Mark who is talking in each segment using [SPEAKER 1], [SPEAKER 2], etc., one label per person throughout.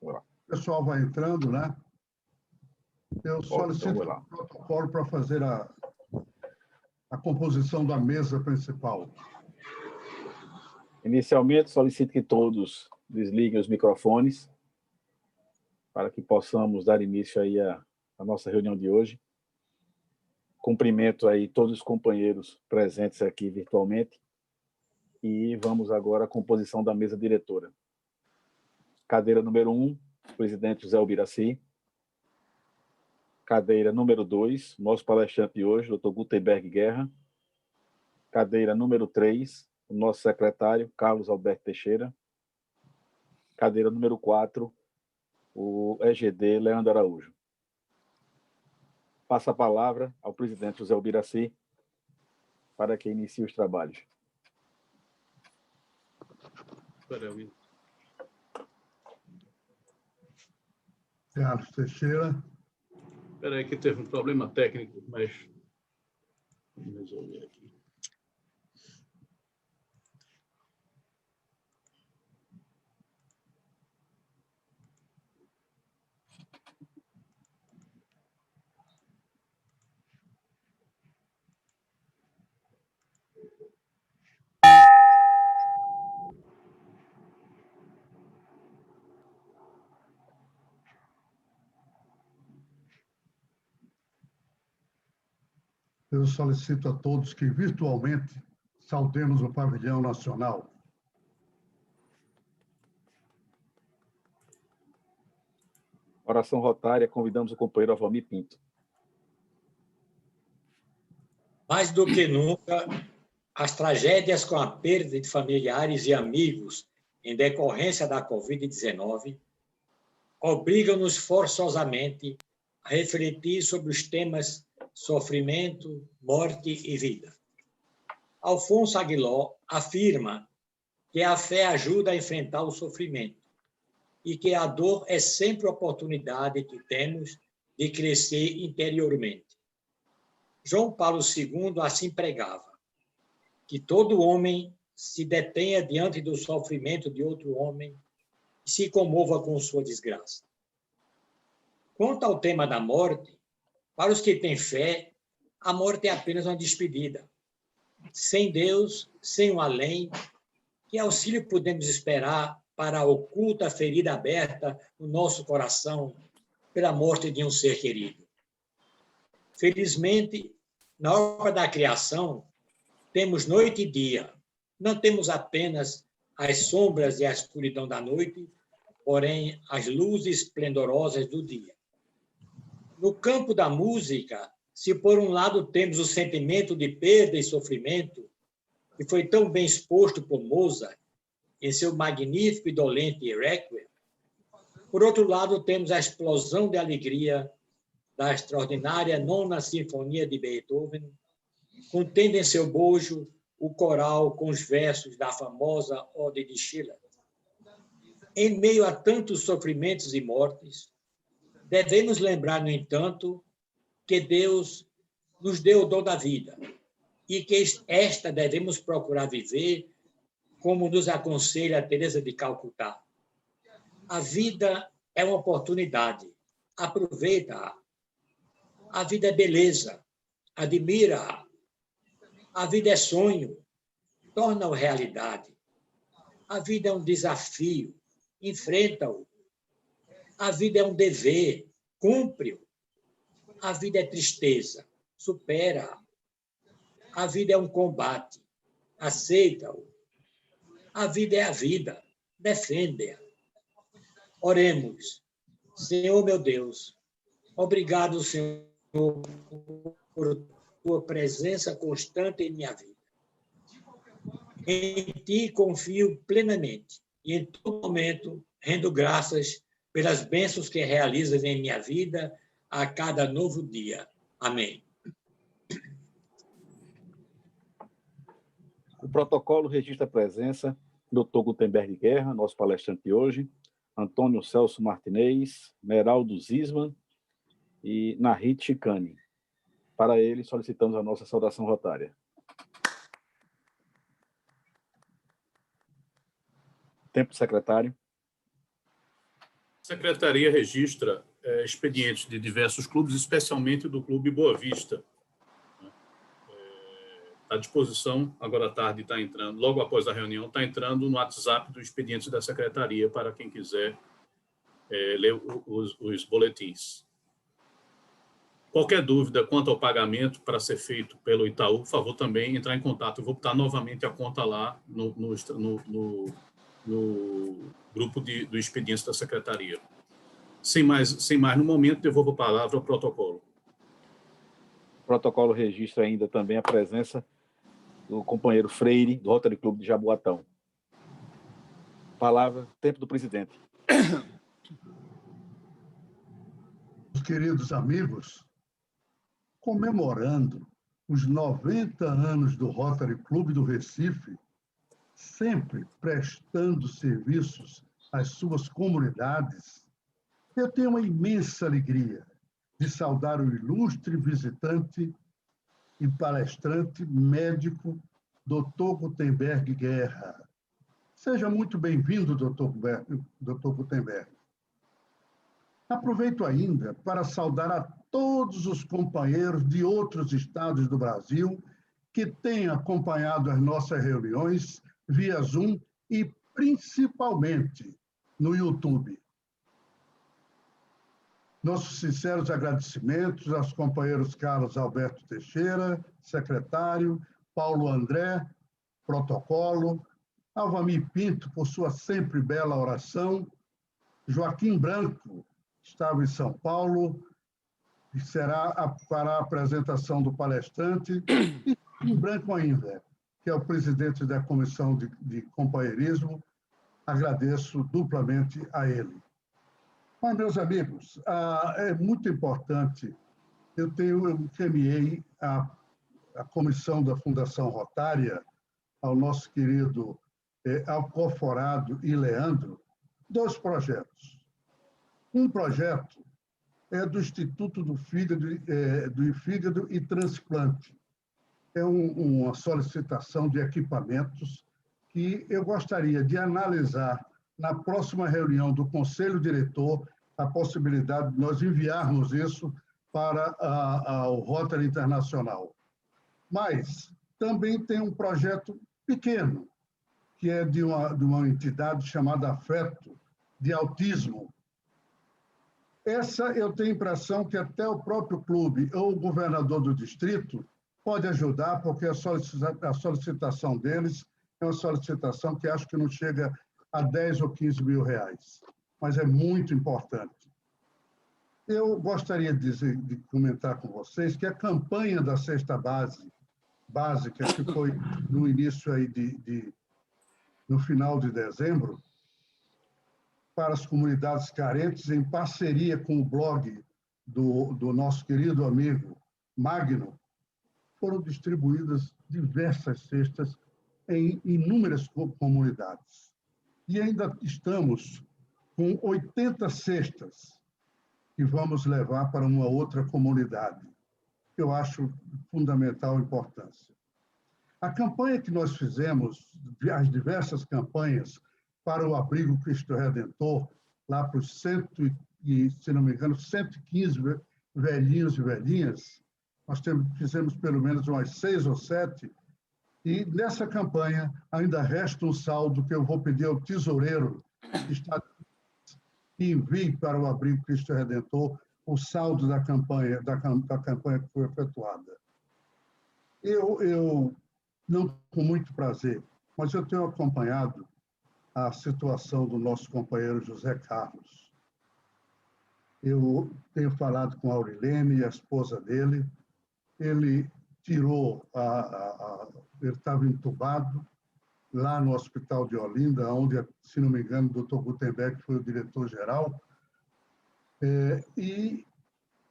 [SPEAKER 1] Vamos lá.
[SPEAKER 2] O pessoal vai entrando, né? Eu solicito o protocolo para fazer a composição da mesa principal.
[SPEAKER 1] Inicialmente, solicito que todos desliguem os microfones para que possamos dar início aí à nossa reunião de hoje. Cumprimento aí todos os companheiros presentes aqui virtualmente e vamos agora à composição da mesa diretora. Cadeira número 1, presidente José Ubiraci. Cadeira número 2, nosso palestrante de hoje, Dr. Gutenberg Guerra. Cadeira número 3, o nosso secretário, Carlos Alberto Teixeira. Cadeira número 4, o EGD, Leandro Araújo. Passo a palavra ao presidente José Ubiraci para que inicie os trabalhos.
[SPEAKER 2] Carlos Teixeira.
[SPEAKER 3] Espera aí que teve um problema técnico, mas vamos resolver aqui.
[SPEAKER 2] Eu solicito a todos que virtualmente saudemos o pavilhão nacional.
[SPEAKER 1] Oração rotária, convidamos o companheiro Avamir Pinto.
[SPEAKER 4] Mais do que nunca, as tragédias com a perda de familiares e amigos em decorrência da Covid-19 obrigam-nos forçosamente a refletir sobre os temas sofrimento, morte e vida. Alfonso Aguiló afirma que a fé ajuda a enfrentar o sofrimento e que a dor é sempre a oportunidade que temos de crescer interiormente. João Paulo II assim pregava: que todo homem se detenha diante do sofrimento de outro homem e se comova com sua desgraça. Quanto ao tema da morte, para os que têm fé, a morte é apenas uma despedida. Sem Deus, sem o além, que auxílio podemos esperar para a oculta ferida aberta no nosso coração pela morte de um ser querido? Felizmente, na obra da criação, temos noite e dia. Não temos apenas as sombras e a escuridão da noite, porém as luzes esplendorosas do dia. No campo da música, se por um lado temos o sentimento de perda e sofrimento, que foi tão bem exposto por Mozart em seu magnífico e dolente Requiem, por outro lado temos a explosão de alegria da extraordinária Nona Sinfonia de Beethoven, contendo em seu bojo o coral com os versos da famosa Ode de Schiller. Em meio a tantos sofrimentos e mortes, devemos lembrar, no entanto, que Deus nos deu o dom da vida e que esta devemos procurar viver como nos aconselha Teresa de Calcutá. A vida é uma oportunidade, aproveita-a. A vida é beleza, admira-a. A vida é sonho, torna-o realidade. A vida é um desafio, enfrenta-o. A vida é um dever, cumpre-o. A vida é tristeza, supera-a. A vida é um combate, aceita-o. A vida é a vida, defende-a. Oremos. Senhor meu Deus, obrigado, Senhor, por tua presença constante em minha vida. Em ti confio plenamente e em todo momento rendo graças pelas bênçãos que realizas em minha vida a cada novo dia. Amém.
[SPEAKER 1] O protocolo registra a presença do Dr. Gutenberg Guerra, nosso palestrante de hoje, Antônio Celso Martinez, Meraldo Zisman e Nahit Chicane. Para ele, solicitamos a nossa saudação rotária. Tempo, secretário.
[SPEAKER 3] Secretaria registra expedientes de diversos clubes, especialmente do Clube Boa Vista. Está à disposição, agora à tarde está entrando, logo após a reunião, está entrando no WhatsApp do expediente da Secretaria para quem quiser ler os boletins. Qualquer dúvida quanto ao pagamento para ser feito pelo Itaú, por favor, também entrar em contato. Eu vou botar novamente a conta lá no grupo do expediente da Secretaria. Sem mais no momento, devolvo a palavra ao protocolo.
[SPEAKER 1] O protocolo registra ainda também a presença do companheiro Freire, do Rotary Clube de Jaboatão. Palavra, tempo do presidente.
[SPEAKER 2] Queridos amigos, comemorando os 90 anos do Rotary Clube do Recife, sempre prestando serviços às suas comunidades, eu tenho uma imensa alegria de saudar o ilustre visitante e palestrante médico, Dr. Gutenberg Guerra. Seja muito bem-vindo, Dr. Gutenberg. Aproveito ainda para saudar a todos os companheiros de outros estados do Brasil que têm acompanhado as nossas reuniões via Zoom e principalmente no YouTube. Nossos sinceros agradecimentos aos companheiros Carlos Alberto Teixeira, secretário, Paulo André, protocolo, Alvamir Pinto, por sua sempre bela oração, Joaquim Branco, estava em São Paulo, e para a apresentação do palestrante, e Joaquim Branco ainda, que é o presidente da Comissão de Companheirismo, agradeço duplamente a ele. Mas, meus amigos, é muito importante, eu encaminhei a comissão da Fundação Rotária, ao nosso querido Alcoforado e Leandro, 2 projetos. Um projeto é do Instituto do Fígado e Transplante. É uma solicitação de equipamentos que eu gostaria de analisar na próxima reunião do Conselho Diretor, a possibilidade de nós enviarmos isso para o Rotary Internacional. Mas também tem um projeto pequeno, que é de uma entidade chamada Afeto, de autismo. Essa eu tenho a impressão que até o próprio clube ou o governador do distrito pode ajudar, porque a solicitação deles é uma solicitação que acho que não chega a 10 ou 15 mil reais, mas é muito importante. Eu gostaria de comentar com vocês que a campanha da cesta básica, que foi no início aí no final de dezembro, para as comunidades carentes, em parceria com o blog do nosso querido amigo Magno, foram distribuídas diversas cestas em inúmeras comunidades. E ainda estamos com 80 cestas que vamos levar para uma outra comunidade. Eu acho fundamental a importância. A campanha que nós fizemos, as diversas campanhas para o Abrigo Cristo Redentor, lá para os se não me engano, 115 velhinhos e velhinhas, nós fizemos pelo menos umas 6 ou 7, e nessa campanha ainda resta um saldo que eu vou pedir ao tesoureiro que envie para o Abrigo Cristo Redentor o saldo da campanha que foi efetuada. Eu não com muito prazer, mas eu tenho acompanhado a situação do nosso companheiro José Carlos. Eu tenho falado com a Aurilene, a esposa dele, ele tirou, ele estava entubado lá no Hospital de Olinda, onde, se não me engano, o Dr. Gutenberg foi o diretor-geral, e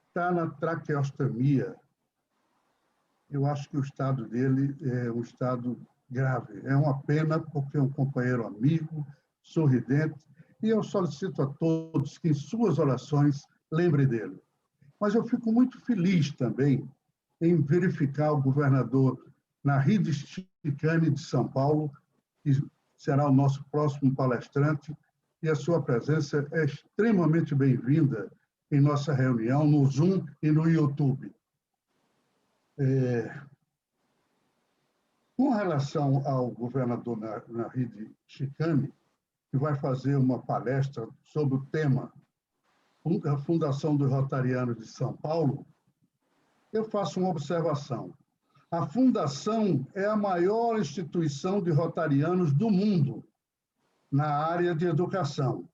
[SPEAKER 2] está na traqueostomia. Eu acho que o estado dele é um estado grave. É uma pena, porque é um companheiro amigo, sorridente, e eu solicito a todos que, em suas orações, lembrem dele. Mas eu fico muito feliz também em verificar o governador Narid Chicane de São Paulo, que será o nosso próximo palestrante, e a sua presença é extremamente bem-vinda em nossa reunião no Zoom e no YouTube. Com relação ao governador Narid Chicane, que vai fazer uma palestra sobre o tema a Fundação dos Rotarianos de São Paulo, eu faço uma observação. A Fundação é a maior instituição de rotarianos do mundo na área de educação.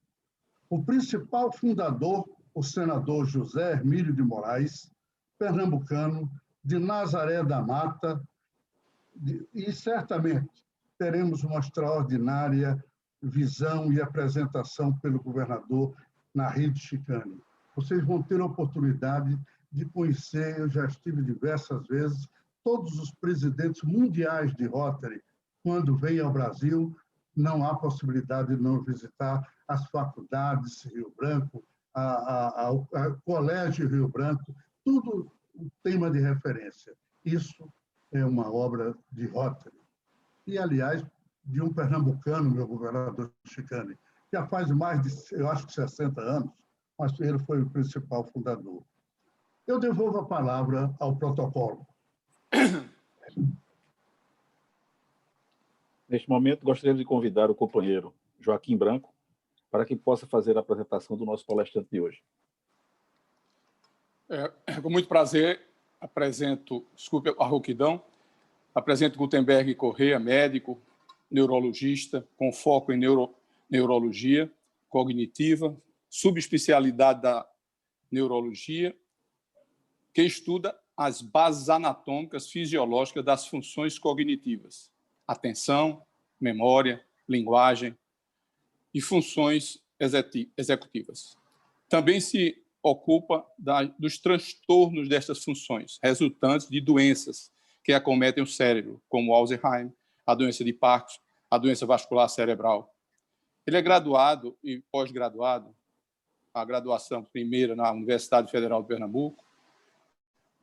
[SPEAKER 2] O principal fundador, o senador José Hermílio de Moraes, pernambucano, de Nazaré da Mata, e certamente teremos uma extraordinária visão e apresentação pelo governador Narid Chicane. Vocês vão ter a oportunidade de conhecer, eu já estive diversas vezes, todos os presidentes mundiais de Rotary, quando vêm ao Brasil, não há possibilidade de não visitar as faculdades Rio Branco, o Colégio Rio Branco, tudo um tema de referência. Isso é uma obra de Rotary. E, aliás, de um pernambucano, meu governador Chicane, que já faz mais de, eu acho que 60 anos, mas ele foi o principal fundador. Eu devolvo a palavra ao protocolo.
[SPEAKER 1] Neste momento, gostaríamos de convidar o companheiro Joaquim Branco para que possa fazer a apresentação do nosso palestrante de hoje.
[SPEAKER 5] Com muito prazer, apresento, desculpe a rouquidão, apresento Gutenberg Corrêa, médico, neurologista, com foco em neurologia cognitiva, subespecialidade da neurologia, que estuda as bases anatômicas fisiológicas das funções cognitivas, atenção, memória, linguagem e funções executivas. Também se ocupa dos transtornos dessas funções, resultantes de doenças que acometem o cérebro, como Alzheimer, a doença de Parkinson, a doença vascular cerebral. Ele é graduado e pós-graduado, a graduação primeira na Universidade Federal de Pernambuco,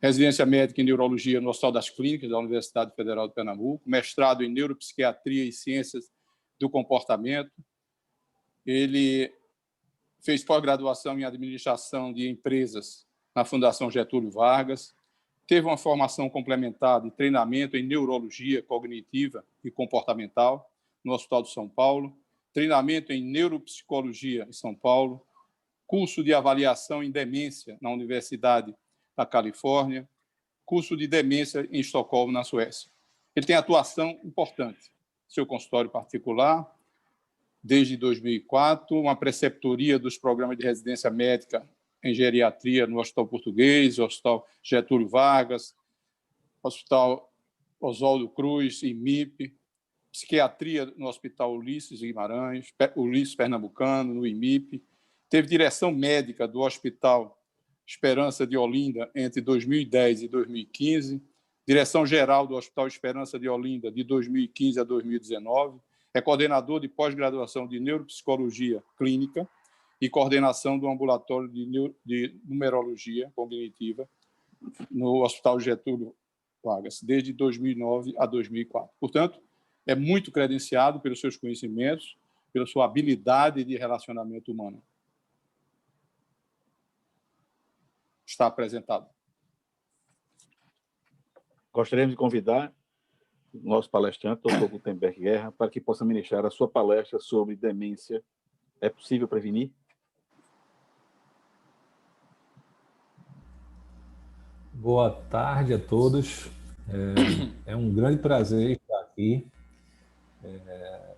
[SPEAKER 5] residência médica em neurologia no Hospital das Clínicas da Universidade Federal de Pernambuco, mestrado em neuropsiquiatria e ciências do comportamento. Ele fez pós-graduação em administração de empresas na Fundação Getúlio Vargas, teve uma formação complementar de treinamento em neurologia cognitiva e comportamental no Hospital de São Paulo, treinamento em neuropsicologia em São Paulo, curso de avaliação em demência na Universidade da Califórnia, curso de demência em Estocolmo, na Suécia. Ele tem atuação importante, seu consultório particular, desde 2004, uma preceptoria dos programas de residência médica em geriatria no Hospital Português, Hospital Getúlio Vargas, Hospital Oswaldo Cruz, IMIP, psiquiatria no Hospital Ulisses Guimarães, Ulisses Pernambucano, no IMIP, teve direção médica do Hospital Esperança de Olinda entre 2010 e 2015, direção-geral do Hospital Esperança de Olinda de 2015 a 2019, é coordenador de pós-graduação de neuropsicologia clínica e coordenação do ambulatório de numerologia cognitiva no Hospital Getúlio Vargas, desde 2009 a 2004. Portanto, é muito credenciado pelos seus conhecimentos, pela sua habilidade de relacionamento humano. Está apresentado.
[SPEAKER 1] Gostaríamos de convidar o nosso palestrante, Dr. Gutenberg Guerra, para que possa ministrar a sua palestra sobre demência. É possível prevenir?
[SPEAKER 6] Boa tarde a todos. É um grande prazer estar aqui.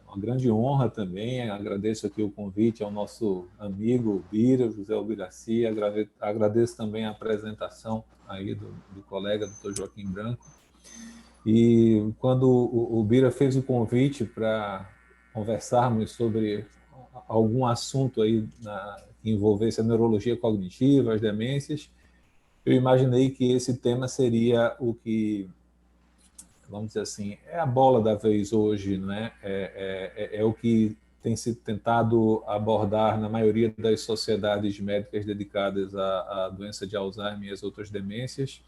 [SPEAKER 6] Uma grande honra também. Agradeço aqui o convite ao nosso amigo Bira, José Ubiraci. Agradeço também a apresentação aí do colega, Dr. Joaquim Branco. E quando o Bira fez o convite para conversarmos sobre algum assunto aí que envolvesse a neurologia cognitiva, as demências, eu imaginei que esse tema seria o que, vamos dizer assim, é a bola da vez hoje, né? É o que tem sido tentado abordar na maioria das sociedades médicas dedicadas à doença de Alzheimer e às outras demências,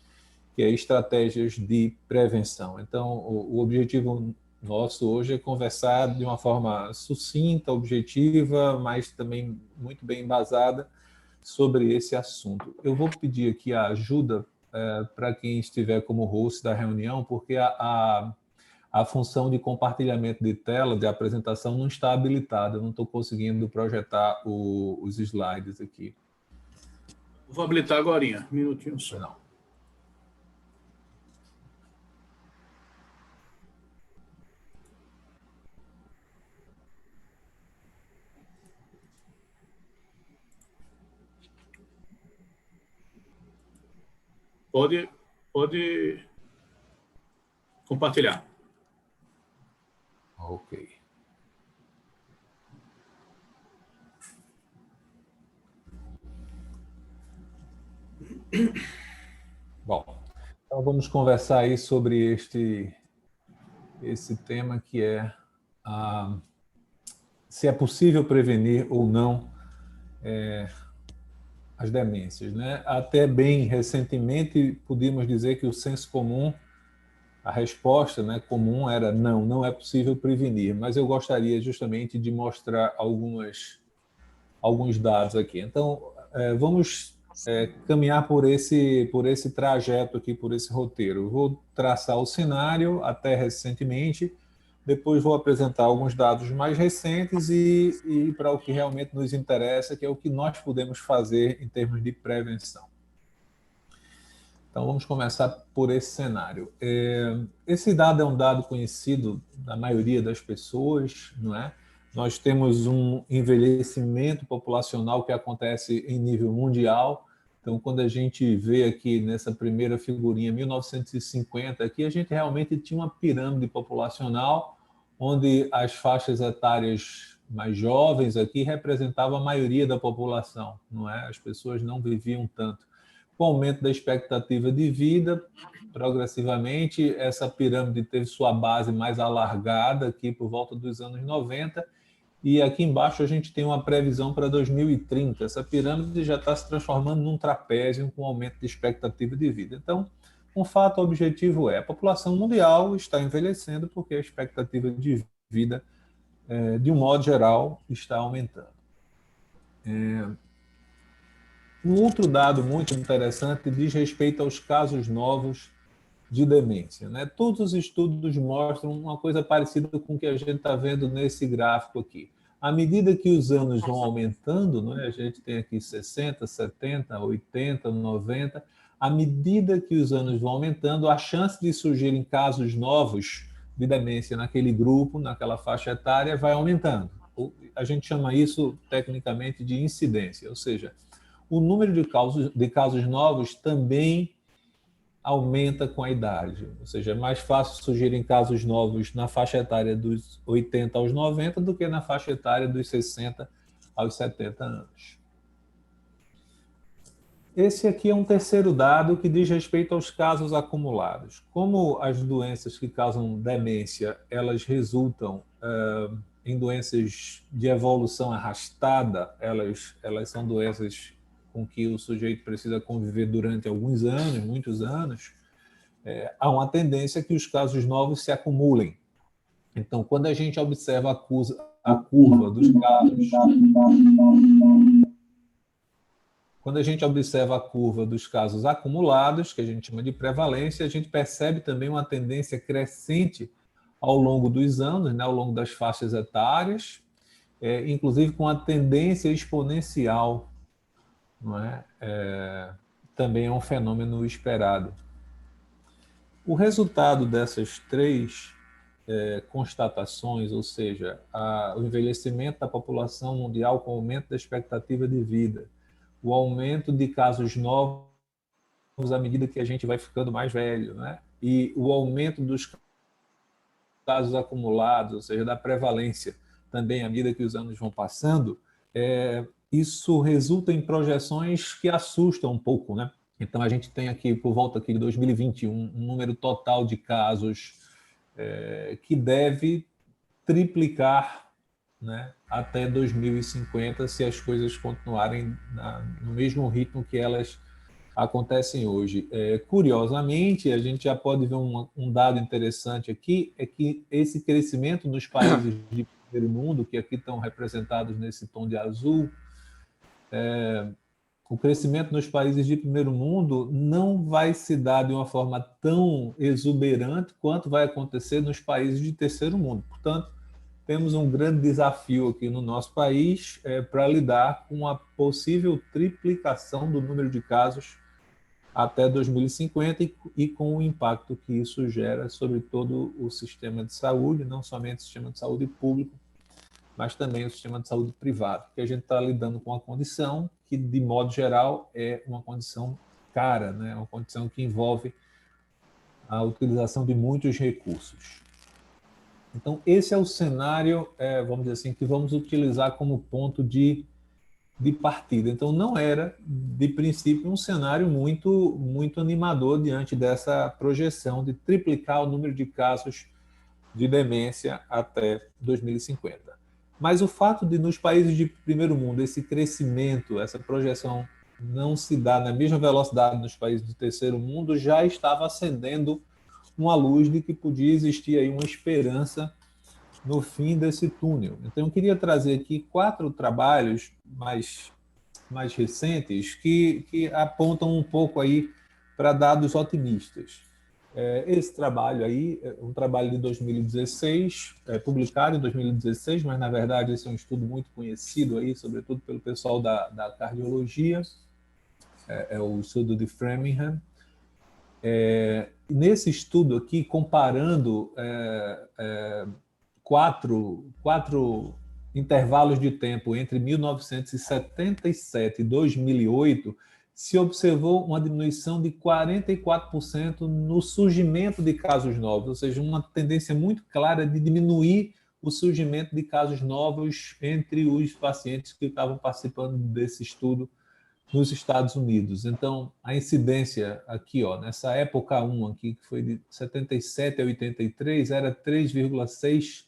[SPEAKER 6] que é estratégias de prevenção. Então, o objetivo nosso hoje é conversar de uma forma sucinta, objetiva, mas também muito bem embasada sobre esse assunto. Eu vou pedir aqui a ajuda para quem estiver como host da reunião, porque a função de compartilhamento de tela, de apresentação, não está habilitada. Eu não estou conseguindo projetar os slides aqui.
[SPEAKER 3] Vou habilitar agora, um minutinho só.
[SPEAKER 6] Não.
[SPEAKER 3] Pode compartilhar.
[SPEAKER 6] Ok. Bom, então vamos conversar aí sobre esse tema que é se é possível prevenir ou não as demências, né? Até bem recentemente podíamos dizer que o senso comum, a resposta, né, comum era não é possível prevenir, mas eu gostaria justamente de mostrar alguns dados aqui. Então, vamos caminhar por esse trajeto aqui, por esse roteiro. Eu vou traçar o cenário até recentemente, depois vou apresentar alguns dados mais recentes e para o que realmente nos interessa, que é o que nós podemos fazer em termos de prevenção. Então, vamos começar por esse cenário. Esse dado é um dado conhecido da maioria das pessoas, não é? Nós temos um envelhecimento populacional que acontece em nível mundial. Então, quando a gente vê aqui nessa primeira figurinha, 1950, aqui a gente realmente tinha uma pirâmide populacional, onde as faixas etárias mais jovens aqui representavam a maioria da população, não é? As pessoas não viviam tanto. Com o aumento da expectativa de vida, progressivamente, essa pirâmide teve sua base mais alargada aqui por volta dos anos 90, e aqui embaixo a gente tem uma previsão para 2030. Essa pirâmide já está se transformando num trapézio com aumento de expectativa de vida. Então, um fato objetivo é a população mundial está envelhecendo porque a expectativa de vida, de um modo geral, está aumentando. Um outro dado muito interessante diz respeito aos casos novos de demência, né? Todos os estudos mostram uma coisa parecida com o que a gente está vendo nesse gráfico aqui. À medida que os anos vão aumentando, né? A gente tem aqui 60, 70, 80, 90, à medida que os anos vão aumentando, a chance de surgirem casos novos de demência naquele grupo, naquela faixa etária, vai aumentando. A gente chama isso tecnicamente de incidência, ou seja, o número de casos novos também aumenta com a idade, ou seja, é mais fácil surgirem casos novos na faixa etária dos 80 aos 90 do que na faixa etária dos 60 aos 70 anos. Esse aqui é um terceiro dado que diz respeito aos casos acumulados. Como as doenças que causam demência, elas resultam em doenças de evolução arrastada, elas são doenças com que o sujeito precisa conviver durante alguns anos, muitos anos, há uma tendência que os casos novos se acumulem. Então, quando a gente observa a curva dos casos, quando a gente observa a curva dos casos acumulados, que a gente chama de prevalência, a gente percebe também uma tendência crescente ao longo dos anos, né, ao longo das faixas etárias, inclusive com a tendência exponencial. Não é? Também é um fenômeno esperado. O resultado dessas três constatações, ou seja, o envelhecimento da população mundial com o aumento da expectativa de vida, o aumento de casos novos à medida que a gente vai ficando mais velho, né? E o aumento dos casos acumulados, ou seja, da prevalência também à medida que os anos vão passando, isso resulta em projeções que assustam um pouco, né? Então, a gente tem aqui, por volta aqui de 2021, um número total de casos que deve triplicar, né, até 2050, se as coisas continuarem no mesmo ritmo que elas acontecem hoje. Curiosamente, a gente já pode ver um dado interessante aqui, é que esse crescimento nos países de primeiro mundo, que aqui estão representados nesse tom de azul, o crescimento nos países de primeiro mundo não vai se dar de uma forma tão exuberante quanto vai acontecer nos países de terceiro mundo. Portanto, temos um grande desafio aqui no nosso país para lidar com a possível triplicação do número de casos até 2050 e com o impacto que isso gera sobre todo o sistema de saúde, não somente o sistema de saúde público, mas também o sistema de saúde privado, porque a gente está lidando com uma condição que, de modo geral, é uma condição cara, né? Uma condição que envolve a utilização de muitos recursos. Então, esse é o cenário, vamos dizer assim, que vamos utilizar como ponto de partida. Então, não era, de princípio, um cenário muito animador diante dessa projeção de triplicar o número de casos de demência até 2050. Mas o fato de, nos países de primeiro mundo, esse crescimento, essa projeção não se dá na mesma velocidade nos países do terceiro mundo, já estava acendendo uma luz de que podia existir aí uma esperança no fim desse túnel. Então, eu queria trazer aqui 4 trabalhos mais recentes que apontam um pouco aí para dados otimistas. Esse trabalho aí é um trabalho de 2016, publicado em 2016, mas, na verdade, esse é um estudo muito conhecido aí, sobretudo pelo pessoal da cardiologia, é o estudo de Framingham. Nesse estudo aqui, comparando quatro intervalos de tempo entre 1977 e 2008, se observou uma diminuição de 44% no surgimento de casos novos, ou seja, uma tendência muito clara de diminuir o surgimento de casos novos entre os pacientes que estavam participando desse estudo nos Estados Unidos. Então, a incidência aqui, nessa época 1 aqui, que foi de 77 a 83, era 3,6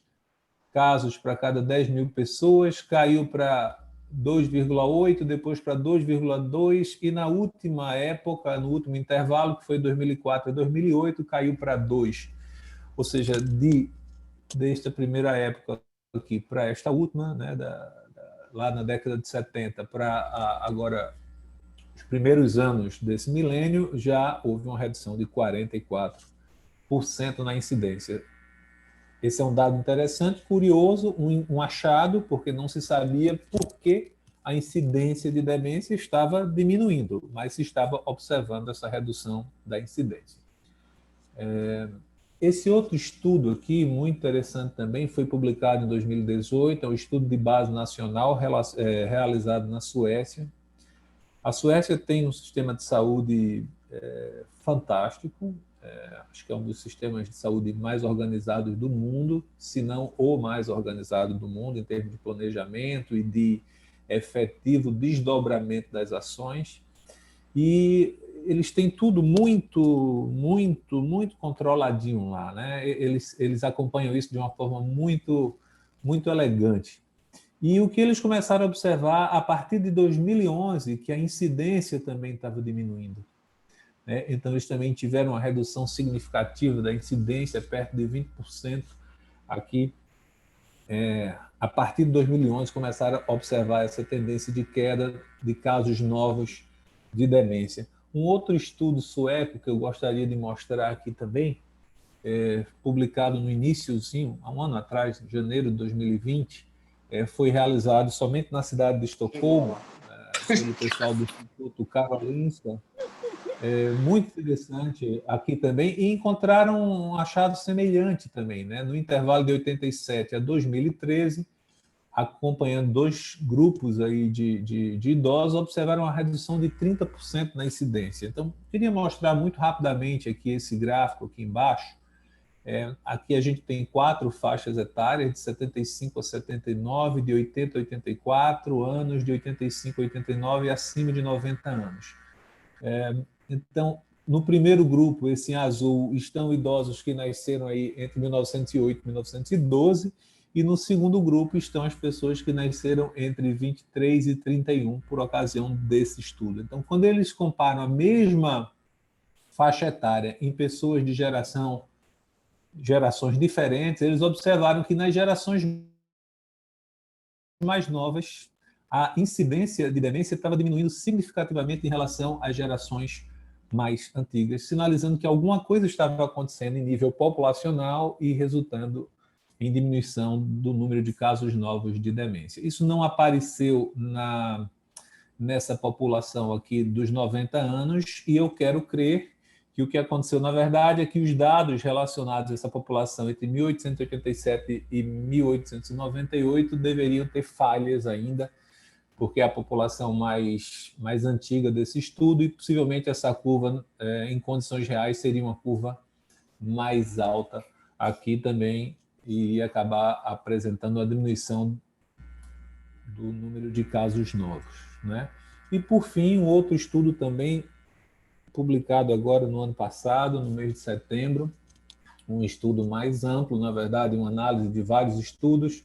[SPEAKER 6] casos para cada 10 mil pessoas, caiu para 2,8, depois para 2,2, e na última época, no último intervalo, que foi 2004 a 2008, caiu para 2. Ou seja, desta primeira época aqui para esta última, né, lá na década de 70, para agora os primeiros anos desse milênio, já houve uma redução de 44% na incidência. Esse é um dado interessante, curioso, um achado, porque não se sabia por que a incidência de demência estava diminuindo, mas se estava observando essa redução da incidência. Esse outro estudo aqui, muito interessante também, foi publicado em 2018, é um estudo de base nacional realizado na Suécia. A Suécia tem um sistema de saúde fantástico, acho que é um dos sistemas de saúde mais organizados do mundo, se não o mais organizado do mundo, em termos de planejamento e de efetivo desdobramento das ações. E eles têm tudo muito controladinho lá, né? Eles acompanham isso de uma forma muito elegante. E o que eles começaram a observar a partir de 2011, que a incidência também estava diminuindo. Então, eles também tiveram uma redução significativa da incidência, perto de 20% aqui. A partir de 2011, começaram a observar essa tendência de queda de casos novos de demência. Um outro estudo sueco que eu gostaria de mostrar aqui também, publicado no iníciozinho, há um ano atrás, em janeiro de 2020, foi realizado somente na cidade de Estocolmo, pelo pessoal do Instituto Karolinska. Muito interessante aqui também, e encontraram um achado semelhante também, né? No intervalo de 87 a 2013, acompanhando 2 grupos aí de idosos, observaram uma redução de 30% na incidência. Então, queria mostrar muito rapidamente aqui esse gráfico aqui embaixo. Aqui a gente tem 4 faixas etárias, de 75 a 79, de 80 a 84 anos, de 85 a 89 e acima de 90 anos. Então, no primeiro grupo, esse em azul, estão idosos que nasceram aí entre 1908 e 1912, E no segundo grupo estão as pessoas que nasceram entre 23 e 31 por ocasião desse estudo. Então, quando eles comparam a mesma faixa etária em pessoas de gerações diferentes, eles observaram que nas gerações mais novas, a incidência de demência estava diminuindo significativamente em relação às gerações mais antigas, sinalizando que alguma coisa estava acontecendo em nível populacional e resultando em diminuição do número de casos novos de demência. Isso não apareceu nessa população aqui dos 90 anos, e eu quero crer que o que aconteceu, na verdade, é que os dados relacionados a essa população entre 1887 e 1898 deveriam ter falhas ainda, porque é a população mais antiga desse estudo, e possivelmente essa curva, em condições reais, seria uma curva mais alta aqui também, e ia acabar apresentando a diminuição do número de casos novos, né? E, por fim, um outro estudo também publicado agora no ano passado, no mês de setembro, um estudo mais amplo, na verdade, uma análise de vários estudos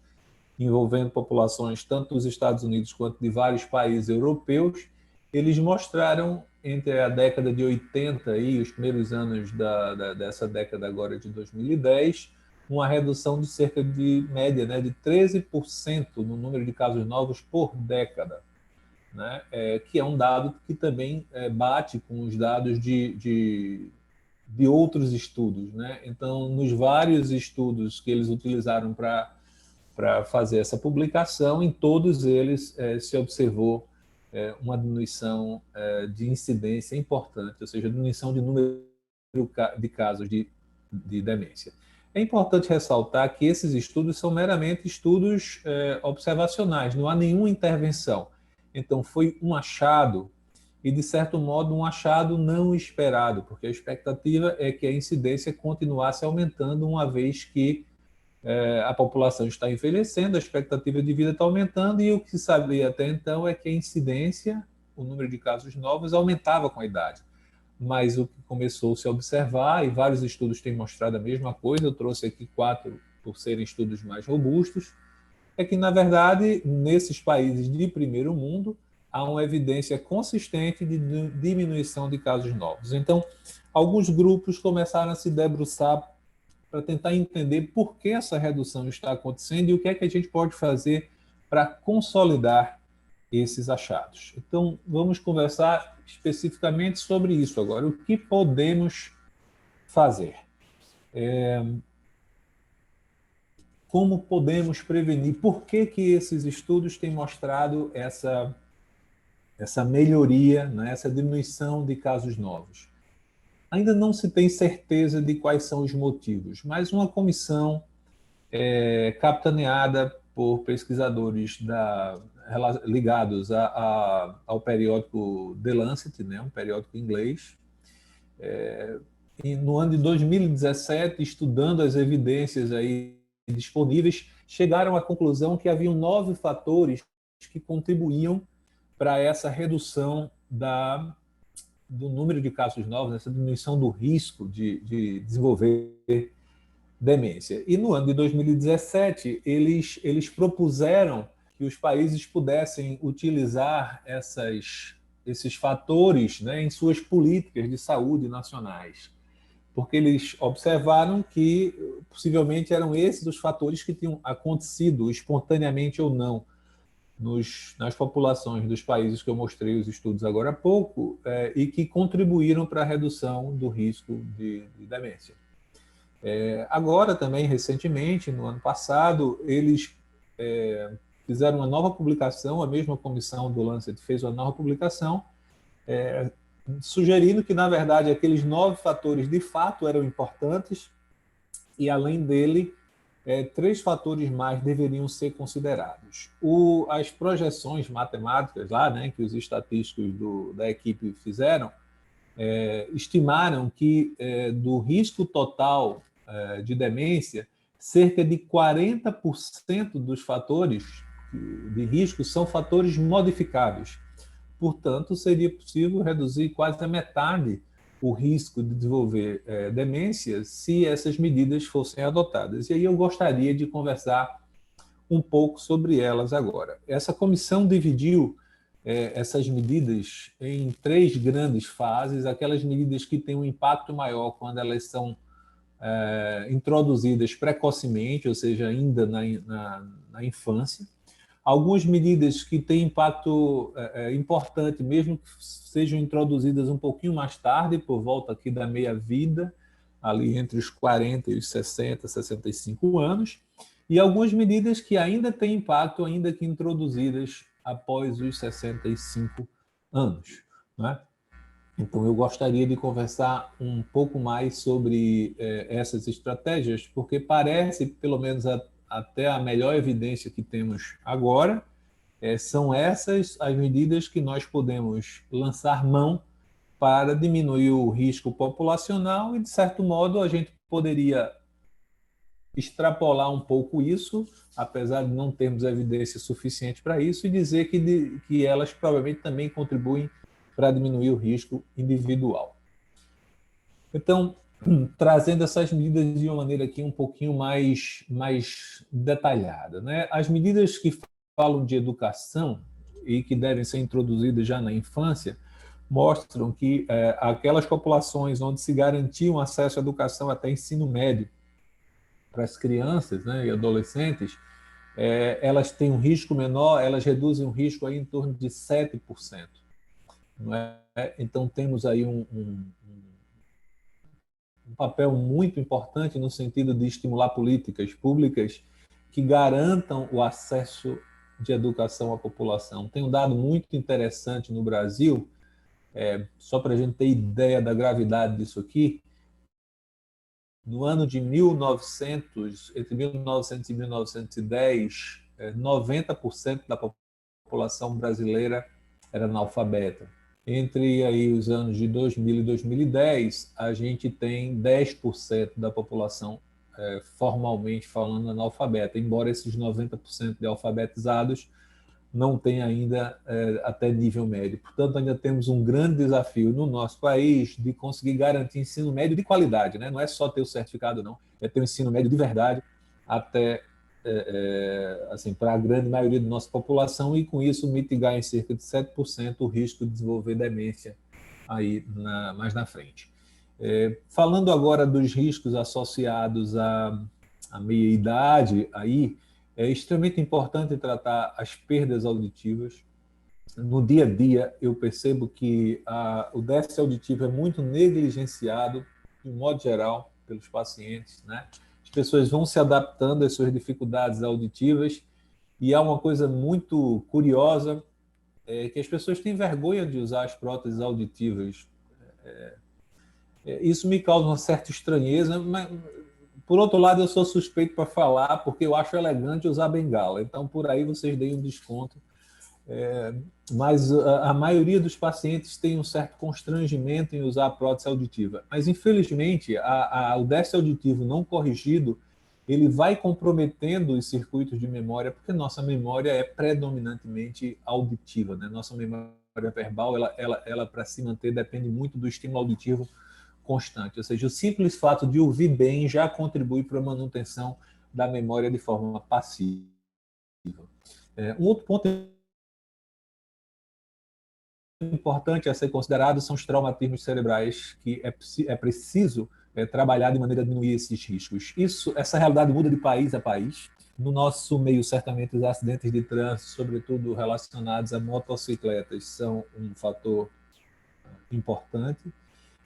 [SPEAKER 6] envolvendo populações tanto dos Estados Unidos quanto de vários países europeus. Eles mostraram, entre a década de 80 e os primeiros anos dessa década agora de 2010, uma redução de cerca de média, né, de 13% no número de casos novos por década, né, que é um dado que também bate com os dados de outros estudos, né? Então, nos vários estudos que eles utilizaram para fazer essa publicação, em todos eles se observou uma diminuição de incidência importante, ou seja, diminuição de número de casos de demência. É importante ressaltar que esses estudos são meramente estudos observacionais, não há nenhuma intervenção. Então, foi um achado, e, de certo modo, um achado não esperado, porque a expectativa é que a incidência continuasse aumentando, uma vez que a população está envelhecendo, a expectativa de vida está aumentando, e o que se sabia até então é que a incidência, o número de casos novos, aumentava com a idade. Mas o que começou-se a observar, e vários estudos têm mostrado a mesma coisa, eu trouxe aqui 4 por serem estudos mais robustos, é que, na verdade, nesses países de primeiro mundo, há uma evidência consistente de diminuição de casos novos. Então, alguns grupos começaram a se debruçar para tentar entender por que essa redução está acontecendo e o que é que a gente pode fazer para consolidar esses achados. Então, vamos conversar especificamente sobre isso agora. O que podemos fazer? Como podemos prevenir? Por que esses estudos têm mostrado essa melhoria, né, essa diminuição de casos novos? Ainda não se tem certeza de quais são os motivos, mas uma comissão capitaneada por pesquisadores ligados ao periódico The Lancet, né, um periódico inglês, e no ano de 2017, estudando as evidências aí disponíveis, chegaram à conclusão que haviam 9 fatores que contribuíam para essa redução do número de casos novos, essa diminuição do risco de desenvolver demência. E no ano de 2017, eles propuseram que os países pudessem utilizar esses fatores, né, em suas políticas de saúde nacionais, porque eles observaram que possivelmente eram esses os fatores que tinham acontecido espontaneamente ou não nas populações dos países que eu mostrei os estudos agora há pouco, e que contribuíram para a redução do risco de demência. Agora, também, recentemente, no ano passado, eles fizeram uma nova publicação, a mesma comissão do Lancet fez uma nova publicação, sugerindo que, na verdade, aqueles 9 fatores de fato eram importantes, e, além dele, 3 fatores mais deveriam ser considerados. As projeções matemáticas lá, né, que os estatísticos da equipe fizeram, estimaram que do risco total de demência, cerca de 40% dos fatores de risco são fatores modificáveis. Portanto, seria possível reduzir quase a metade o risco de desenvolver demência se essas medidas fossem adotadas. E aí eu gostaria de conversar um pouco sobre elas agora. Essa comissão dividiu essas medidas em 3 grandes fases, aquelas medidas que têm um impacto maior quando elas são introduzidas precocemente, ou seja, ainda na infância. Algumas medidas que têm impacto importante, mesmo que sejam introduzidas um pouquinho mais tarde, por volta aqui da meia-vida, ali entre os 40 e os 60, 65 anos, e algumas medidas que ainda têm impacto, ainda que introduzidas após os 65 anos. Né? Então, eu gostaria de conversar um pouco mais sobre essas estratégias, porque parece, pelo menos até a melhor evidência que temos agora, são essas as medidas que nós podemos lançar mão para diminuir o risco populacional e, de certo modo, a gente poderia extrapolar um pouco isso, apesar de não termos evidência suficiente para isso, e dizer que elas provavelmente também contribuem para diminuir o risco individual. Então, trazendo essas medidas de uma maneira aqui um pouquinho mais detalhada, né? As medidas que falam de educação e que devem ser introduzidas já na infância mostram que aquelas populações onde se garantia um acesso à educação até ensino médio para as crianças, né, e adolescentes, elas têm um risco menor, elas reduzem o risco aí em torno de 7%. Não é? Então, temos aí um papel muito importante no sentido de estimular políticas públicas que garantam o acesso de educação à população. Tem um dado muito interessante no Brasil, só para a gente ter ideia da gravidade disso aqui. No ano de 1900, entre 1900 e 1910, 90% da população brasileira era analfabeta. Entre aí os anos de 2000 e 2010, a gente tem 10% da população formalmente falando analfabeta, embora esses 90% de alfabetizados não tenham ainda até nível médio. Portanto, ainda temos um grande desafio no nosso país de conseguir garantir ensino médio de qualidade, né? Não é só ter o certificado, não, é ter um ensino médio de verdade até assim, para a grande maioria da nossa população e, com isso, mitigar em cerca de 7% o risco de desenvolver demência aí mais na frente. Falando agora dos riscos associados à meia-idade, aí, é extremamente importante tratar as perdas auditivas. No dia a dia, eu percebo que o déficit auditivo é muito negligenciado, de modo geral, pelos pacientes, né? As pessoas vão se adaptando às suas dificuldades auditivas e há uma coisa muito curiosa, que as pessoas têm vergonha de usar as próteses auditivas. Isso me causa uma certa estranheza, mas, por outro lado, eu sou suspeito para falar, porque eu acho elegante usar bengala. Então, por aí vocês deem um desconto. Mas a maioria dos pacientes tem um certo constrangimento em usar a prótese auditiva. Mas, infelizmente, o déficit auditivo não corrigido, ele vai comprometendo os circuitos de memória, porque nossa memória é predominantemente auditiva, né? Nossa memória verbal, ela para se manter, depende muito do estímulo auditivo constante. Ou seja, o simples fato de ouvir bem já contribui para a manutenção da memória de forma passiva. Um outro ponto importante a ser considerado são os traumatismos cerebrais, que é preciso trabalhar de maneira a diminuir esses riscos. Essa realidade muda de país a país. No nosso meio, certamente, os acidentes de trânsito, sobretudo relacionados a motocicletas, são um fator importante.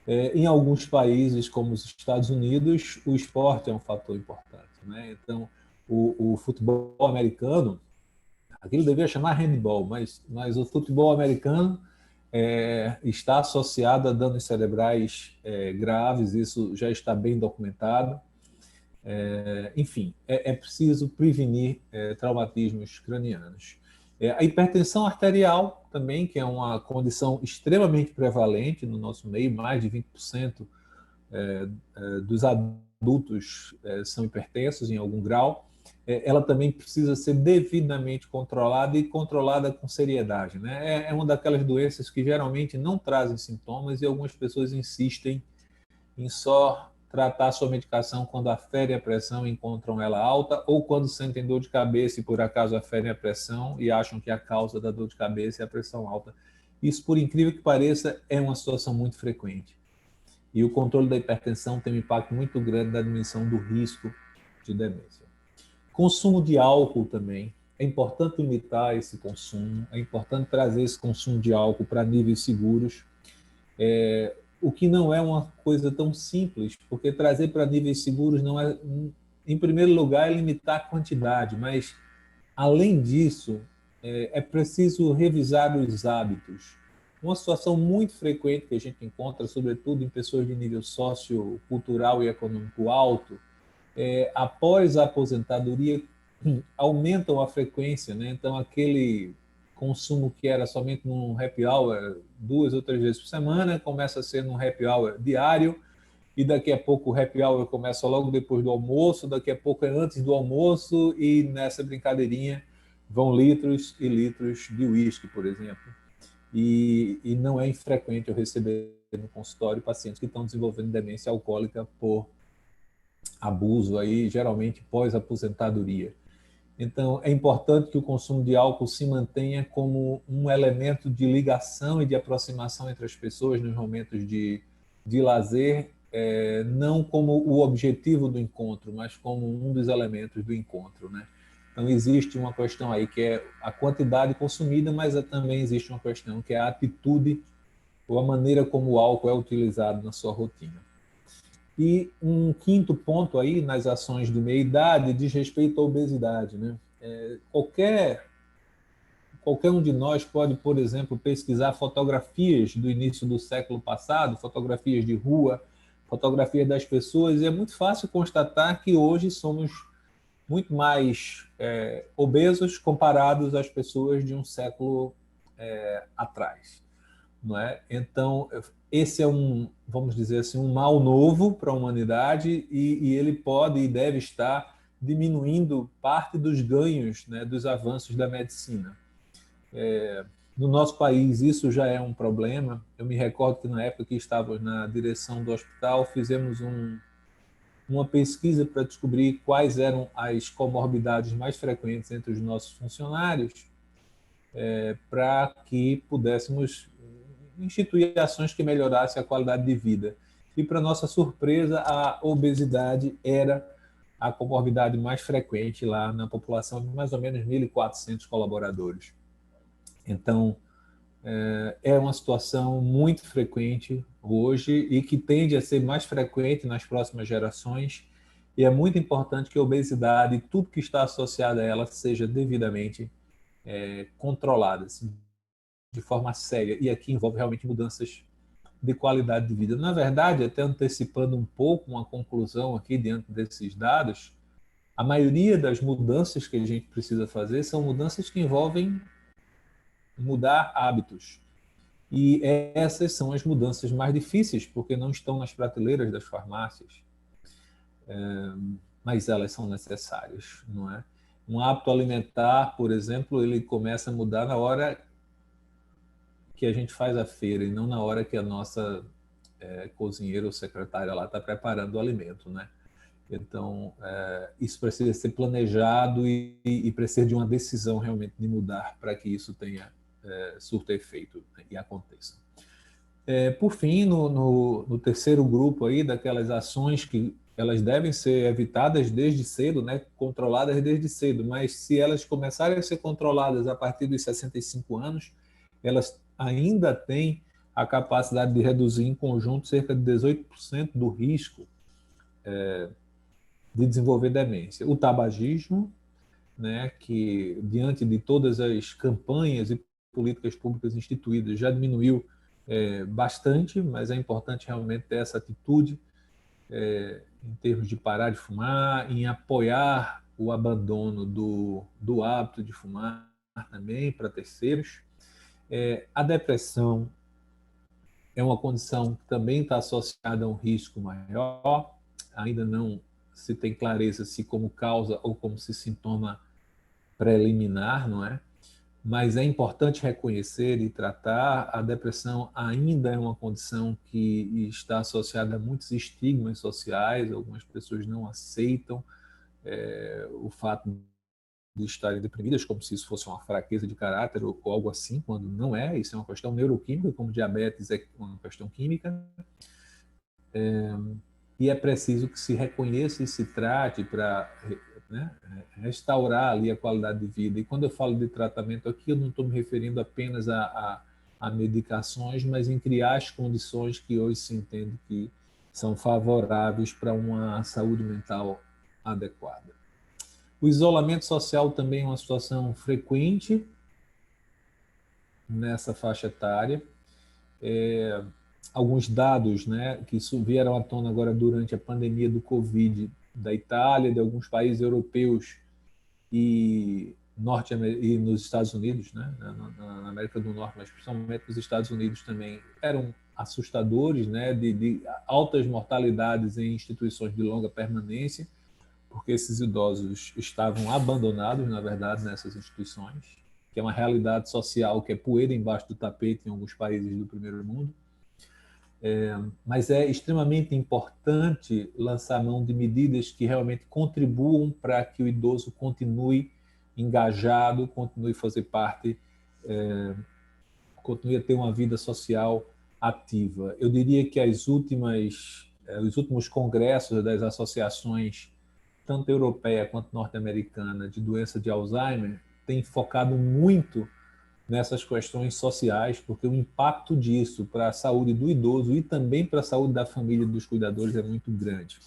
[SPEAKER 6] Em alguns países, como os Estados Unidos, o esporte é um fator importante, né? Então, o futebol americano, aquilo devia chamar handball, mas o futebol americano está associado a danos cerebrais graves, isso já está bem documentado. Enfim, é preciso prevenir traumatismos cranianos. A hipertensão arterial também, que é uma condição extremamente prevalente no nosso meio, mais de 20% dos adultos são hipertensos em algum grau. Ela também precisa ser devidamente controlada e controlada com seriedade, né? É uma daquelas doenças que geralmente não trazem sintomas e algumas pessoas insistem em só tratar a sua medicação quando aferem a pressão e encontram ela alta, ou quando sentem dor de cabeça e por acaso aferem a pressão e acham que a causa da dor de cabeça é a pressão alta. Isso, por incrível que pareça, é uma situação muito frequente. E o controle da hipertensão tem um impacto muito grande na diminuição do risco de demência. Consumo de álcool também. É importante limitar esse consumo, é importante trazer esse consumo de álcool para níveis seguros, o que não é uma coisa tão simples, porque trazer para níveis seguros não é, em primeiro lugar, é limitar a quantidade, mas, além disso, é preciso revisar os hábitos. Uma situação muito frequente que a gente encontra, sobretudo em pessoas de nível sociocultural e econômico alto, após a aposentadoria, aumentam a frequência, né? Então, aquele consumo que era somente num happy hour 2 ou 3 vezes por semana, começa a ser num happy hour diário, e daqui a pouco o happy hour começa logo depois do almoço, daqui a pouco é antes do almoço, e nessa brincadeirinha vão litros e litros de uísque, por exemplo. E não é infrequente eu receber no consultório pacientes que estão desenvolvendo demência alcoólica por abuso, aí, geralmente pós-aposentadoria. Então, é importante que o consumo de álcool se mantenha como um elemento de ligação e de aproximação entre as pessoas nos momentos de lazer, não como o objetivo do encontro, mas como um dos elementos do encontro, né? Então, existe uma questão aí que é a quantidade consumida, mas também existe uma questão que é a atitude ou a maneira como o álcool é utilizado na sua rotina. E um quinto ponto aí nas ações de meia-idade diz respeito à obesidade, né? Qualquer um de nós pode, por exemplo, pesquisar fotografias do início do século passado, fotografias de rua, fotografias das pessoas, e é muito fácil constatar que hoje somos muito mais obesos comparados às pessoas de um século atrás. Não é? Então, esse é vamos dizer assim, um mal novo para a humanidade, e ele pode e deve estar diminuindo parte dos ganhos, né, dos avanços da medicina. No nosso país, isso já é um problema. Eu me recordo que na época que estávamos na direção do hospital, fizemos uma pesquisa para descobrir quais eram as comorbidades mais frequentes entre os nossos funcionários, para que pudéssemos instituir ações que melhorassem a qualidade de vida. E, para nossa surpresa, a obesidade era a comorbidade mais frequente lá na população de mais ou menos 1.400 colaboradores. Então, é uma situação muito frequente hoje e que tende a ser mais frequente nas próximas gerações, e é muito importante que a obesidade e tudo que está associado a ela seja devidamente controlada, assim, de forma séria, e aqui envolve realmente mudanças de qualidade de vida. Na verdade, até antecipando um pouco uma conclusão aqui diante desses dados, a maioria das mudanças que a gente precisa fazer são mudanças que envolvem mudar hábitos. E essas são as mudanças mais difíceis, porque não estão nas prateleiras das farmácias, mas elas são necessárias, não é? Um hábito alimentar, por exemplo, ele começa a mudar na hora que a gente faz a feira e não na hora que a nossa cozinheira ou secretária lá está preparando o alimento, né? Então, isso precisa ser planejado e precisa de uma decisão realmente de mudar para que isso tenha surta efeito, né, e aconteça. Por fim, no terceiro grupo aí daquelas ações que elas devem ser evitadas desde cedo, né, controladas desde cedo, mas se elas começarem a ser controladas a partir dos 65 anos, elas ainda têm a capacidade de reduzir em conjunto cerca de 18% do risco de desenvolver demência. O tabagismo, né, que diante de todas as campanhas e políticas públicas instituídas já diminuiu bastante, mas é importante realmente ter essa atitude em termos de parar de fumar, em apoiar o abandono do hábito de fumar também para terceiros. A depressão é uma condição que também está associada a um risco maior, ainda não se tem clareza se como causa ou como se sintoma preliminar, não é? mas é importante reconhecer e tratar. A depressão ainda é uma condição que está associada a muitos estigmas sociais, algumas pessoas não aceitam o fato de estarem deprimidas, como se isso fosse uma fraqueza de caráter ou algo assim, quando não é. Isso é uma questão neuroquímica, como diabetes é uma questão química. E é preciso que se reconheça e se trate para, né, restaurar ali a qualidade de vida. E quando eu falo de tratamento aqui, eu não estou me referindo apenas a medicações, mas em criar as condições que hoje se entende que são favoráveis para uma saúde mental adequada. O isolamento social também é uma situação frequente nessa faixa etária. Alguns dados, né, que vieram à tona agora durante a pandemia do Covid da Itália, de alguns países europeus e nos Estados Unidos, né, na América do Norte, mas principalmente nos Estados Unidos também, eram assustadores, né, de altas mortalidades em instituições de longa permanência, porque esses idosos estavam abandonados, na verdade, nessas instituições, que é uma realidade social que é poeira embaixo do tapete em alguns países do primeiro mundo. Mas é extremamente importante lançar mão de medidas que realmente contribuam para que o idoso continue engajado, continue a fazer parte, continue a ter uma vida social ativa. Eu diria que os últimos congressos das associações, tanto europeia quanto norte-americana, de doença de Alzheimer, têm focado muito nessas questões sociais, porque o impacto disso para a saúde do idoso e também para a saúde da família e dos cuidadores é muito grande.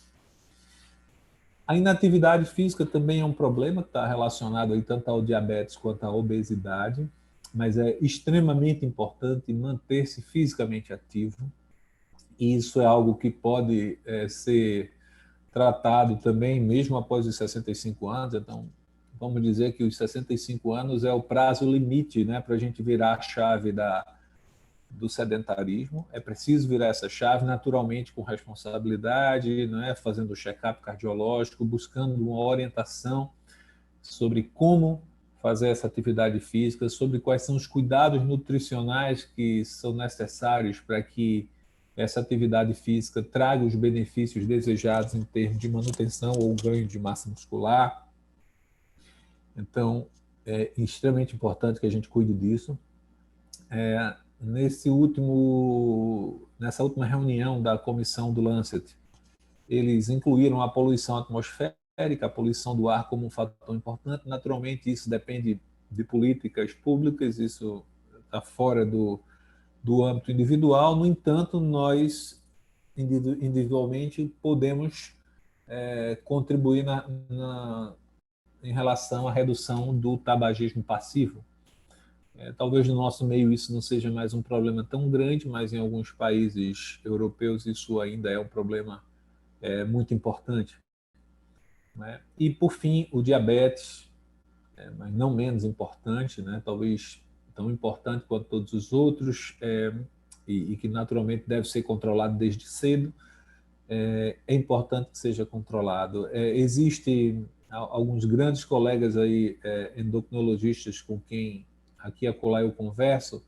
[SPEAKER 6] A inatividade física também é um problema que está relacionado aí tanto ao diabetes quanto à obesidade, mas é extremamente importante manter-se fisicamente ativo, e isso é algo que pode ser tratado também mesmo após os 65 anos, então vamos dizer que os 65 anos é o prazo limite, né, para a gente virar a chave do sedentarismo. É preciso virar essa chave naturalmente com responsabilidade, né, fazendo o check-up cardiológico, buscando uma orientação sobre como fazer essa atividade física, sobre quais são os cuidados nutricionais que são necessários para que essa atividade física traga os benefícios desejados em termos de manutenção ou ganho de massa muscular. Então, é extremamente importante que a gente cuide disso. Nessa última reunião da comissão do Lancet, eles incluíram a poluição atmosférica, a poluição do ar como um fator importante. Naturalmente, isso depende de políticas públicas, isso está fora do âmbito individual. No entanto, nós, individualmente, podemos contribuir em relação à redução do tabagismo passivo. Talvez no nosso meio isso não seja mais um problema tão grande, mas em alguns países europeus isso ainda é um problema muito importante, né? E, por fim, o diabetes, mas não menos importante, né? Talvez tão importante quanto todos os outros, e que naturalmente deve ser controlado desde cedo. É importante que seja controlado. Existem alguns grandes colegas aí, endocrinologistas, com quem aqui e acolá eu converso,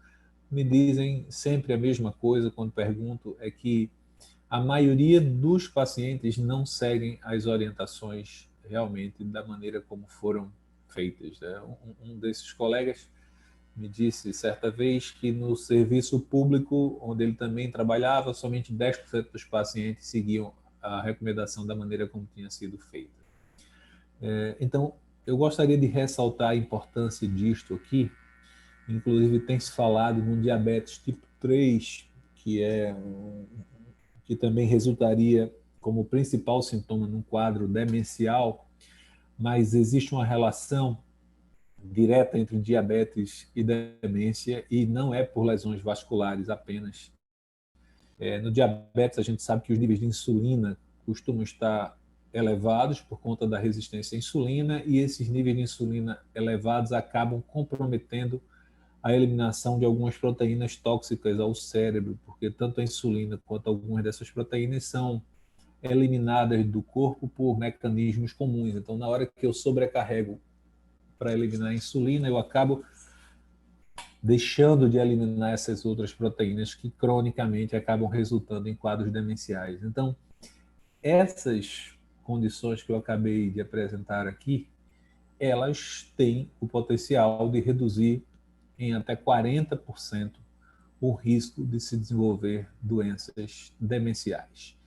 [SPEAKER 6] me dizem sempre a mesma coisa quando pergunto, é que a maioria dos pacientes não seguem as orientações realmente da maneira como foram feitas, né? Um desses colegas me disse certa vez que no serviço público, onde ele também trabalhava, somente 10% dos pacientes seguiam a recomendação da maneira como tinha sido feita. Então, eu gostaria de ressaltar a importância disto aqui. Inclusive, tem se falado num diabetes tipo 3, que também resultaria como principal sintoma num quadro demencial, mas existe uma relação direta entre diabetes e demência, e não é por lesões vasculares apenas. No diabetes, a gente sabe que os níveis de insulina costumam estar elevados por conta da resistência à insulina, e esses níveis de insulina elevados acabam comprometendo a eliminação de algumas proteínas tóxicas ao cérebro, porque tanto a insulina quanto algumas dessas proteínas são eliminadas do corpo por mecanismos comuns. Então, na hora que eu sobrecarrego para eliminar a insulina, eu acabo deixando de eliminar essas outras proteínas que cronicamente acabam resultando em quadros demenciais. Então, essas condições que eu acabei de apresentar aqui, elas têm o potencial de reduzir em até 40% o risco de se desenvolver doenças demenciais.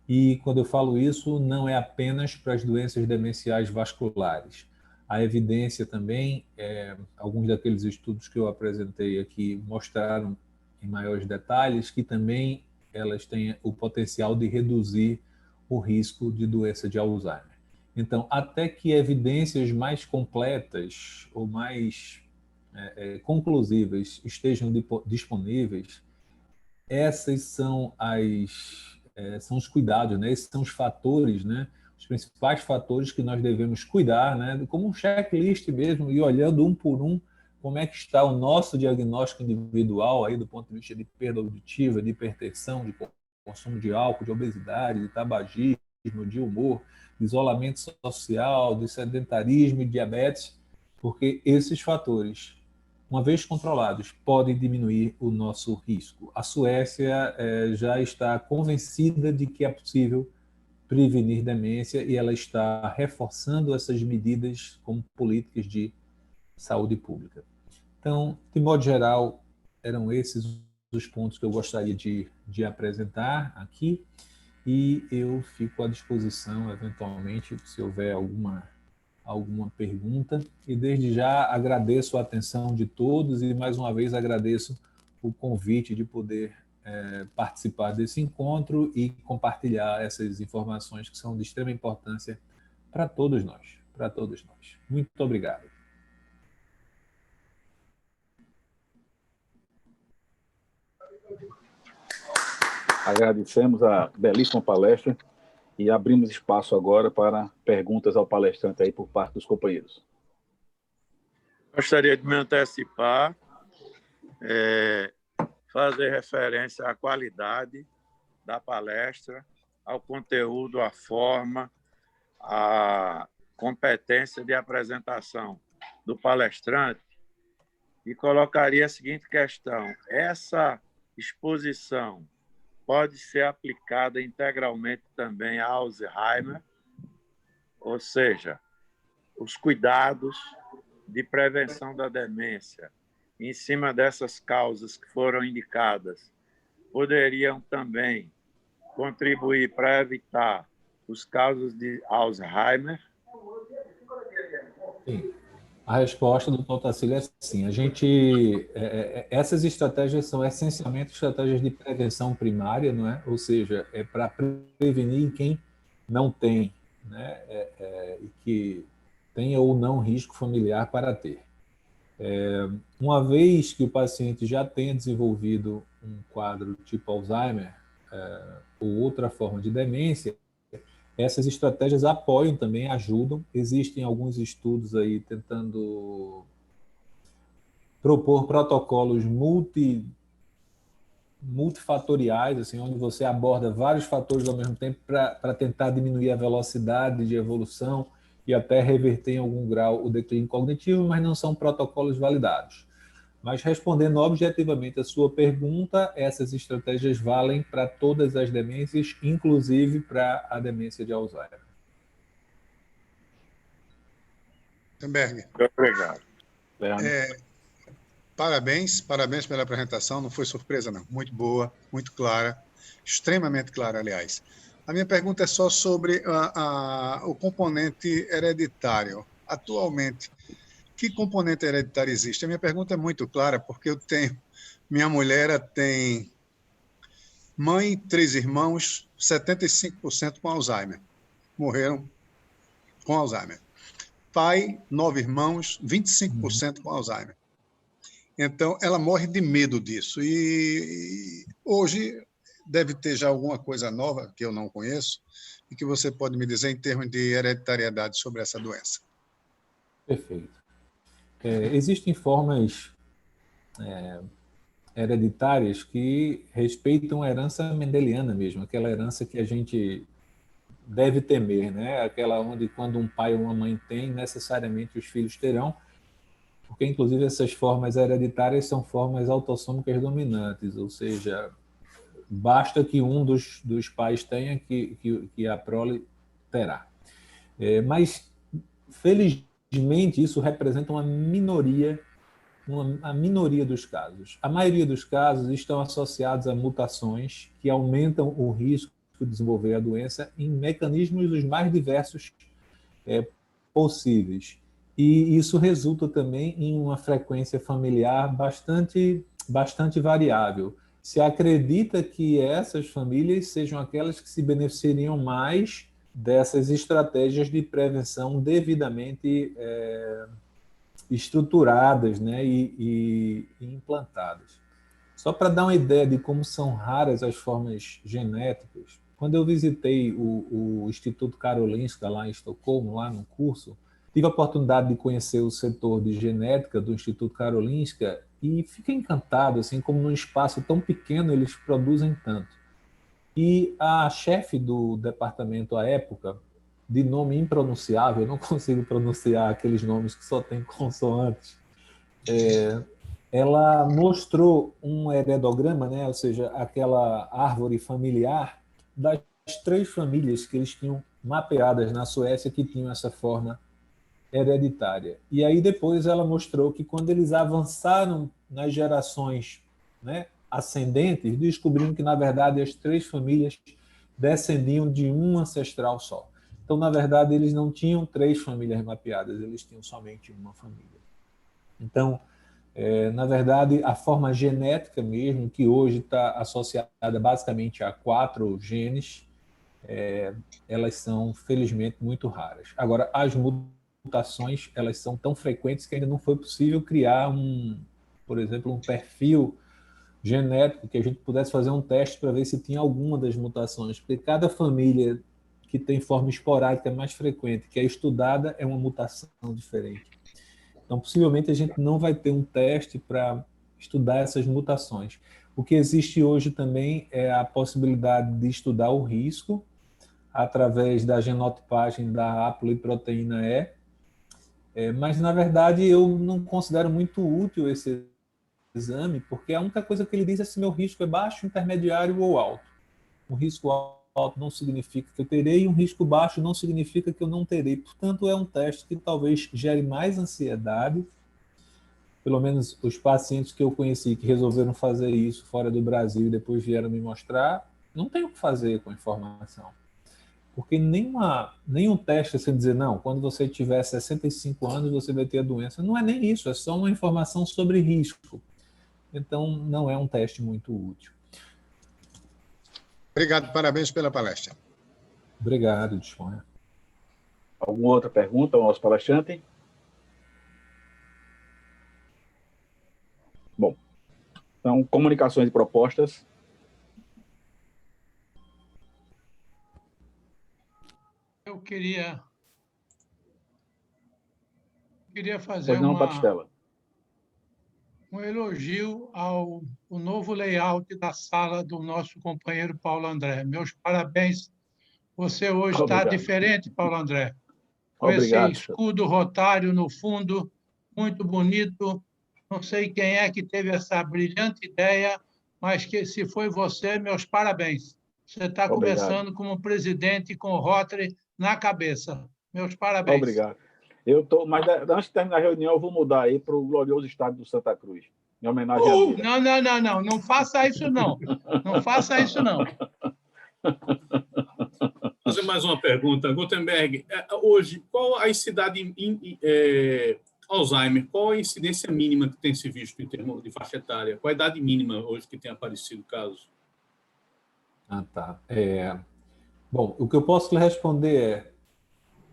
[SPEAKER 6] E quando eu falo isso, não é apenas para as doenças demenciais vasculares. A evidência também, alguns daqueles estudos que eu apresentei aqui mostraram em maiores detalhes que também elas têm o potencial de reduzir o risco de doença de Alzheimer. Então, até que evidências mais completas ou mais conclusivas estejam disponíveis, essas são são os cuidados, né? Esses são os fatores, né? Os principais fatores que nós devemos cuidar, né? Como um checklist mesmo, e olhando um por um como é que está o nosso diagnóstico individual aí do ponto de vista de perda auditiva, de hipertensão, de consumo de álcool, de obesidade, de tabagismo, de humor, de isolamento social, de sedentarismo e diabetes, porque esses fatores, uma vez controlados, podem diminuir o nosso risco. A Suécia já está convencida de que é possível prevenir demência e ela está reforçando essas medidas como políticas de saúde pública. Então, de modo geral, eram esses os pontos que eu gostaria de apresentar aqui e eu fico à disposição, eventualmente, se houver alguma pergunta. E desde já agradeço a atenção de todos e, mais uma vez, agradeço o convite de poder participar desse encontro e compartilhar essas informações que são de extrema importância para todos nós, para todos nós. Muito obrigado.
[SPEAKER 1] Agradecemos a belíssima palestra e abrimos espaço agora para perguntas ao palestrante aí por parte dos companheiros.
[SPEAKER 7] Gostaria de me antecipar, fazer referência à qualidade da palestra, ao conteúdo, à forma, à competência de apresentação do palestrante e colocaria a seguinte questão: essa exposição pode ser aplicada integralmente também a Alzheimer, ou seja, os cuidados de prevenção da demência em cima dessas causas que foram indicadas poderiam também contribuir para evitar os casos de Alzheimer?
[SPEAKER 6] Sim. A resposta do Dr. Tacílio é sim. Essas estratégias são essencialmente estratégias de prevenção primária, não é? Ou seja, é para prevenir em quem não tem, né? E que tem ou não risco familiar para ter. Uma vez que o paciente já tenha desenvolvido um quadro tipo Alzheimer ou outra forma de demência, essas estratégias apoiam também, ajudam. Existem alguns estudos aí tentando propor protocolos multifatoriais, assim, onde você aborda vários fatores ao mesmo tempo para tentar diminuir a velocidade de evolução e até reverter em algum grau o declínio cognitivo, mas não são protocolos validados. Mas respondendo objetivamente a sua pergunta, essas estratégias valem para todas as demências, inclusive para a demência de Alzheimer.
[SPEAKER 2] Temberg.
[SPEAKER 7] Obrigado.
[SPEAKER 2] Parabéns pela apresentação, não foi surpresa não, muito boa, muito clara, extremamente clara, aliás. A minha pergunta é só sobre o componente hereditário. Atualmente, que componente hereditário existe? A minha pergunta é muito clara, porque minha mulher tem mãe, 3 irmãos, 75% com Alzheimer. Morreram com Alzheimer. Pai, 9 irmãos, 25% com Alzheimer. Então, ela morre de medo disso. E hoje deve ter já alguma coisa nova, que eu não conheço, e que você pode me dizer em termos de hereditariedade sobre essa doença.
[SPEAKER 6] Perfeito. Existem formas hereditárias que respeitam a herança mendeliana mesmo, aquela herança que a gente deve temer, né? Aquela onde quando um pai ou uma mãe tem, necessariamente os filhos terão. porque, inclusive, essas formas hereditárias são formas autossômicas dominantes, ou seja, basta que um dos pais tenha que a prole terá. Mas, felizmente, isso representa uma minoria dos casos. A maioria dos casos estão associados a mutações que aumentam o risco de desenvolver a doença em mecanismos os mais diversos possíveis. E isso resulta também em uma frequência familiar bastante variável. Se acredita que essas famílias sejam aquelas que se beneficiariam mais dessas estratégias de prevenção devidamente estruturadas, né, e implantadas. Só para dar uma ideia de como são raras as formas genéticas, quando eu visitei o Instituto Karolinska, lá em Estocolmo, lá no curso, tive a oportunidade de conhecer o setor de genética do Instituto Karolinska e fiquei encantado, assim, como num espaço tão pequeno eles produzem tanto. E a chefe do departamento à época, de nome impronunciável, eu não consigo pronunciar aqueles nomes que só tem consoantes, ela mostrou um heredograma, né, ou seja, aquela árvore familiar das 3 famílias que eles tinham mapeadas na Suécia que tinham essa forma hereditária. E aí depois ela mostrou que quando eles avançaram nas gerações, né, ascendentes, descobriram que, na verdade, as 3 famílias descendiam de um ancestral só. Então, na verdade, eles não tinham 3 famílias mapeadas, eles tinham somente uma família. Então, na verdade, a forma genética mesmo, que hoje está associada basicamente a 4 genes, elas são, felizmente, muito raras. Agora, as mutações, elas são tão frequentes que ainda não foi possível criar, por exemplo, um perfil genético que a gente pudesse fazer um teste para ver se tinha alguma das mutações, porque cada família que tem forma esporádica mais frequente, que é estudada, é uma mutação diferente. Então, possivelmente, a gente não vai ter um teste para estudar essas mutações. O que existe hoje também é a possibilidade de estudar o risco através da genotipagem da haploproteína E, mas, na verdade, eu não considero muito útil esse exame, porque a única coisa que ele diz é se meu risco é baixo, intermediário ou alto. Um risco alto não significa que eu terei, e um risco baixo não significa que eu não terei. Portanto, é um teste que talvez gere mais ansiedade. Pelo menos os pacientes que eu conheci que resolveram fazer isso fora do Brasil e depois vieram me mostrar, não tem o que fazer com a informação. Porque nenhum teste assim dizer, não, quando você tiver 65 anos você vai ter a doença. Não é nem isso, é só uma informação sobre risco. Então, não é um teste muito útil.
[SPEAKER 8] Obrigado, parabéns pela palestra.
[SPEAKER 6] Obrigado, disponha.
[SPEAKER 1] Alguma outra pergunta ao nosso palestrante? Bom, então, comunicações e propostas.
[SPEAKER 9] Eu queria fazer
[SPEAKER 1] Pois não, Batistella.
[SPEAKER 9] um elogio ao novo layout da sala do nosso companheiro Paulo André. Meus parabéns. Você hoje está diferente, Paulo André. Com esse escudo rotário no fundo, muito bonito. Não sei quem é que teve essa brilhante ideia, mas que se foi você, meus parabéns. Você está começando como presidente com o Rotary na cabeça. Meus parabéns.
[SPEAKER 1] Obrigado. Mas antes de terminar a reunião, eu vou mudar aí para o glorioso estado do Santa Cruz, em homenagem a Lira.
[SPEAKER 9] Não. Não faça isso, não. Não faça isso, não.
[SPEAKER 3] Vou fazer mais uma pergunta. Gutenberg, hoje, qual a cidade Alzheimer, qual a incidência mínima que tem se visto em termos de faixa etária? Qual a idade mínima hoje que tem aparecido casos?
[SPEAKER 6] Tá. Bom, o que eu posso lhe responder é,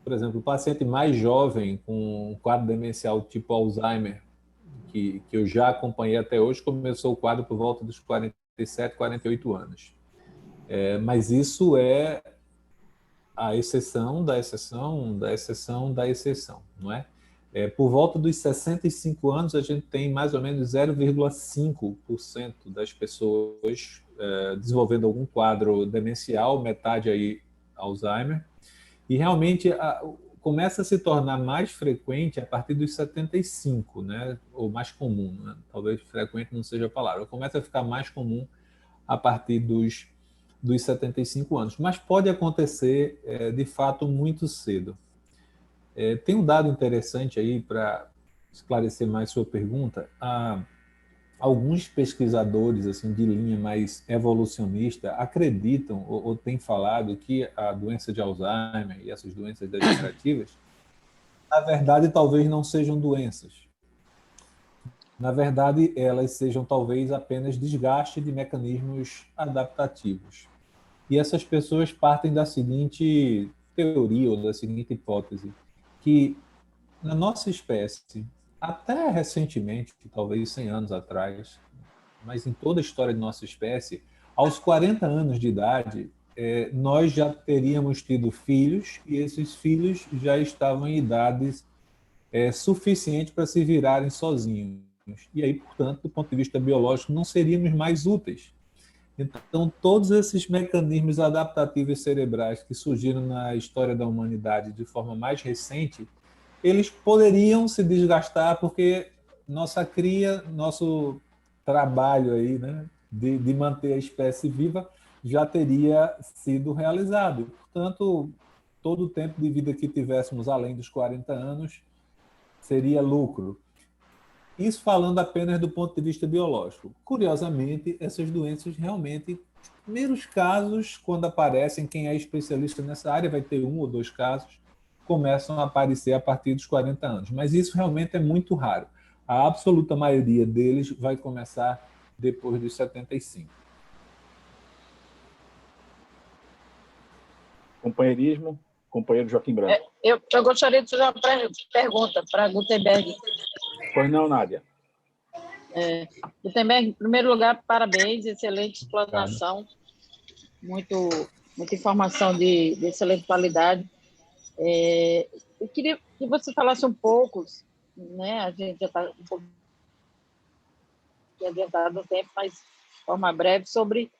[SPEAKER 6] por exemplo, o paciente mais jovem com um quadro demencial tipo Alzheimer, que eu já acompanhei até hoje, começou o quadro por volta dos 47, 48 anos. Mas isso é a exceção da exceção da exceção da exceção, não é? Por volta dos 65 anos, a gente tem mais ou menos 0,5% das pessoas desenvolvendo algum quadro demencial, metade aí Alzheimer. E realmente, começa a se tornar mais frequente a partir dos 75, né? Ou mais comum, né? Talvez frequente não seja a palavra. Começa a ficar mais comum a partir dos 75 anos. Mas pode acontecer, de fato, muito cedo. Tem um dado interessante aí para esclarecer mais sua pergunta. Alguns pesquisadores assim de linha mais evolucionista acreditam ou têm falado que a doença de Alzheimer e essas doenças degenerativas, na verdade, talvez não sejam doenças. Na verdade, elas sejam talvez apenas desgaste de mecanismos adaptativos. E essas pessoas partem da seguinte teoria ou da seguinte hipótese, que na nossa espécie, até recentemente, talvez 100 anos atrás, mas em toda a história de nossa espécie, aos 40 anos de idade, nós já teríamos tido filhos e esses filhos já estavam em idades suficientes para se virarem sozinhos. E aí, portanto, do ponto de vista biológico, não seríamos mais úteis. Então, todos esses mecanismos adaptativos cerebrais que surgiram na história da humanidade de forma mais recente, eles poderiam se desgastar porque nossa cria, nosso trabalho aí, né, de manter a espécie viva já teria sido realizado. Portanto, todo o tempo de vida que tivéssemos além dos 40 anos seria lucro. Isso falando apenas do ponto de vista biológico. Curiosamente, essas doenças realmente, os primeiros casos, quando aparecem, quem é especialista nessa área vai ter 1 ou 2 casos, começam a aparecer a partir dos 40 anos. Mas isso realmente é muito raro. A absoluta maioria deles vai começar depois dos 75.
[SPEAKER 1] Companheirismo, companheiro Joaquim Branco.
[SPEAKER 8] Eu gostaria de fazer uma pergunta para Gutenberg.
[SPEAKER 1] Pois não, Nádia.
[SPEAKER 8] Gutenberg, em primeiro lugar, parabéns, excelente explanação, muita informação de excelente qualidade. Eu queria que você falasse um pouco, né? A gente já está um pouco adiantado no tempo, mas de forma breve, sobre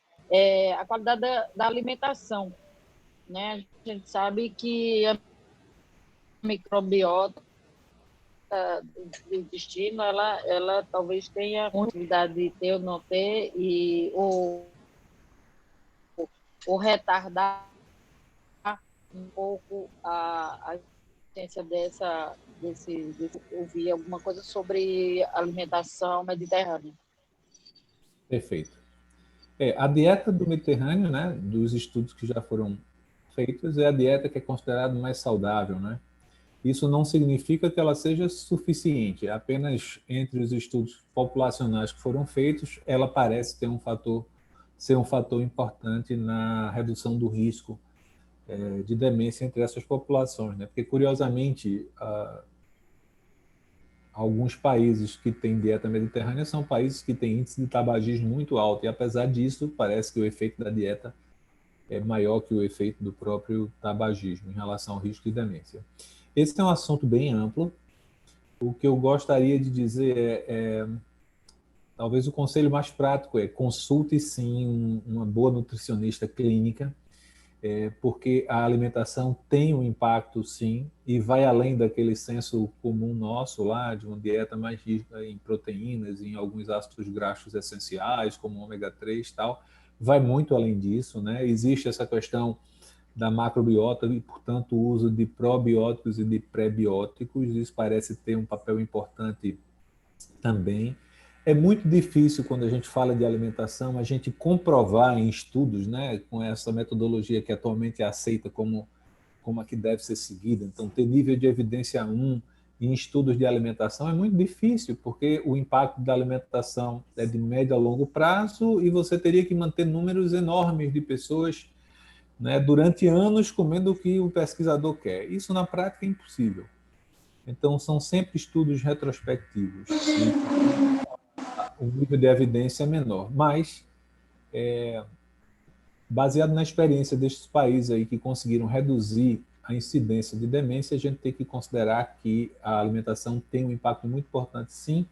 [SPEAKER 8] a qualidade da alimentação. Né? A gente sabe que a microbiota do intestino, ela talvez tenha possibilidade de ter ou não ter, ou retardar um pouco a existência desse ouvir alguma coisa sobre alimentação mediterrânea.
[SPEAKER 6] Perfeito. A dieta do Mediterrâneo, né, dos estudos que já foram feitos, é a dieta que é considerada mais saudável, né? Isso não significa que ela seja suficiente. Apenas entre os estudos populacionais que foram feitos, ela parece ter ser um fator importante na redução do risco de demência entre essas populações, né? Porque, curiosamente, alguns países que têm dieta mediterrânea são países que têm índice de tabagismo muito alto, e apesar disso, parece que o efeito da dieta é maior que o efeito do próprio tabagismo em relação ao risco de demência. Esse é um assunto bem amplo. O que eu gostaria de dizer talvez o conselho mais prático é consulte sim uma boa nutricionista clínica, porque a alimentação tem um impacto sim, e vai além daquele senso comum nosso lá, de uma dieta mais rica em proteínas, em alguns ácidos graxos essenciais, como ômega 3 e tal, vai muito além disso, né? Existe essa questão da macrobiota e, portanto, o uso de probióticos e de pré-bióticos, isso parece ter um papel importante também. É muito difícil, quando a gente fala de alimentação, a gente comprovar em estudos, né, com essa metodologia que atualmente é aceita como a que deve ser seguida. Então, ter nível de evidência 1 em estudos de alimentação é muito difícil, porque o impacto da alimentação é de médio a longo prazo e você teria que manter números enormes de pessoas, né, durante anos comendo o que o pesquisador quer. Isso, na prática, é impossível. Então, são sempre estudos retrospectivos. O nível de evidência é menor, mas baseado na experiência destes países aí que conseguiram reduzir a incidência de demência, a gente tem que considerar que a alimentação tem um impacto muito importante, sim,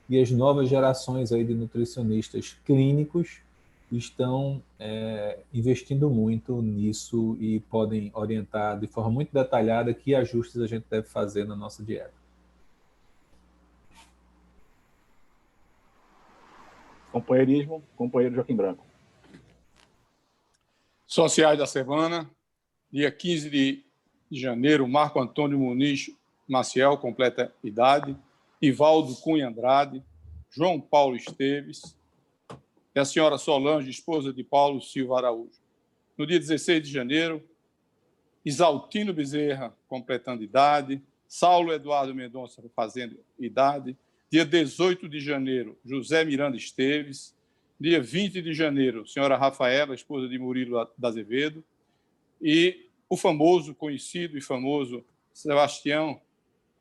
[SPEAKER 6] e as novas gerações aí de nutricionistas clínicos estão investindo muito nisso e podem orientar de forma muito detalhada que ajustes a gente deve fazer na nossa dieta.
[SPEAKER 1] Companheirismo, companheiro Joaquim Branco.
[SPEAKER 5] Sociais da semana, dia 15 de janeiro, Marco Antônio Muniz Maciel, completa idade, Ivaldo Cunha Andrade, João Paulo Esteves e a senhora Solange, esposa de Paulo Silva Araújo. No dia 16 de janeiro, Isaltino Bezerra, completando idade, Saulo Eduardo Mendonça, fazendo idade. Dia 18 de janeiro, José Miranda Esteves. Dia 20 de janeiro, senhora Rafaela, esposa de Murilo da Azevedo. E o famoso, conhecido e famoso Sebastião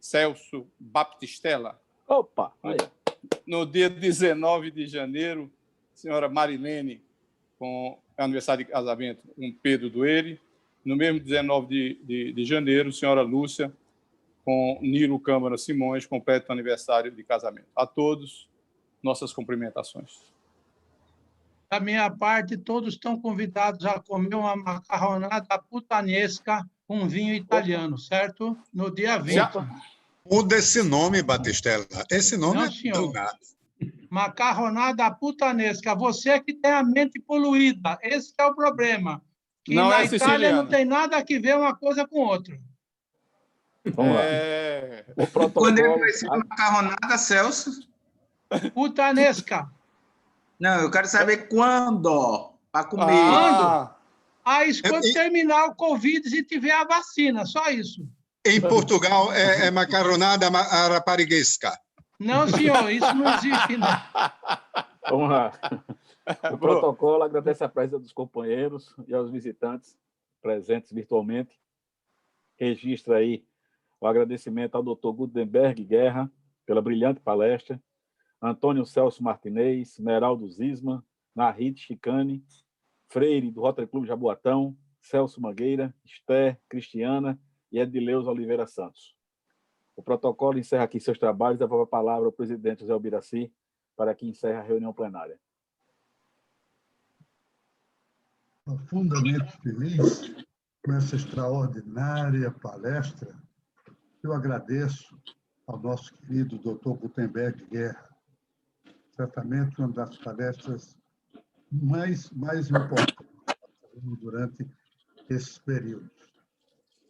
[SPEAKER 5] Celso Baptistella.
[SPEAKER 1] Opa! Aí.
[SPEAKER 5] No dia 19 de janeiro, senhora Marilene, com aniversário de casamento, com Pedro Dueire. No mesmo 19 de janeiro, senhora Lúcia, com Nilo Câmara Simões, completa o aniversário de casamento. A todos, nossas cumprimentações.
[SPEAKER 9] Da minha parte, todos estão convidados a comer uma macarronada putanesca com vinho italiano, certo? No dia 20.
[SPEAKER 10] Muda esse nome, Batistella. Esse nome
[SPEAKER 9] Não, senhor.
[SPEAKER 10] danado.
[SPEAKER 9] Macarronada putanesca. Você que tem a mente poluída. Esse é o problema. Que
[SPEAKER 5] não
[SPEAKER 9] na
[SPEAKER 5] é
[SPEAKER 9] Itália
[SPEAKER 5] siciliano.
[SPEAKER 9] não tem nada que ver uma coisa com outra.
[SPEAKER 1] Vamos lá. O protocolo...
[SPEAKER 11] Quando é que vai ser macarronada, Celso?
[SPEAKER 9] Putanesca.
[SPEAKER 11] Não, eu quero saber quando, para comer.
[SPEAKER 9] Quando? Aí, quando terminar o Covid e tiver a vacina, só isso.
[SPEAKER 10] Em Portugal é macarronada rapariguesca.
[SPEAKER 9] Não, senhor, isso não existe, não.
[SPEAKER 1] Vamos lá. O protocolo agradece a presença dos companheiros e aos visitantes presentes virtualmente. Registra aí o agradecimento ao Dr. Gutenberg Guerra pela brilhante palestra, Antônio Celso Martinez, Meraldo Zisma, Narrit Chicane, Freire, do Rotary Clube Jaboatão, Celso Mangueira, Esther, Cristiana e Edileuza Oliveira Santos. O protocolo encerra aqui seus trabalhos e devolve a palavra ao presidente José Albiraci para que encerre a reunião plenária.
[SPEAKER 2] Profundamente feliz com essa extraordinária palestra. Eu agradeço ao nosso querido Dr. Gutenberg Guerra. Certamente uma das palestras mais importantes durante esses períodos.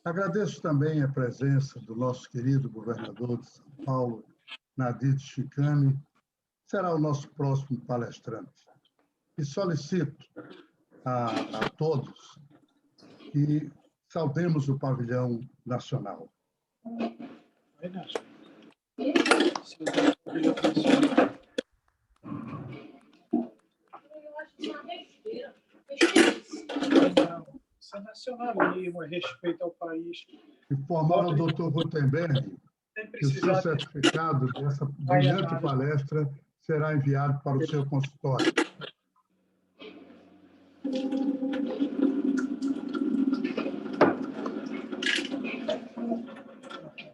[SPEAKER 2] Agradeço também a presença do nosso querido governador de São Paulo, Nadir Chicane, será o nosso próximo palestrante. E solicito a todos que saudemos o pavilhão nacional.
[SPEAKER 12] Isso é nacionalismo, é respeito ao país.
[SPEAKER 2] Informar ao Dr. Gutenberg que o seu certificado dessa brilhante palestra será enviado para o seu consultório.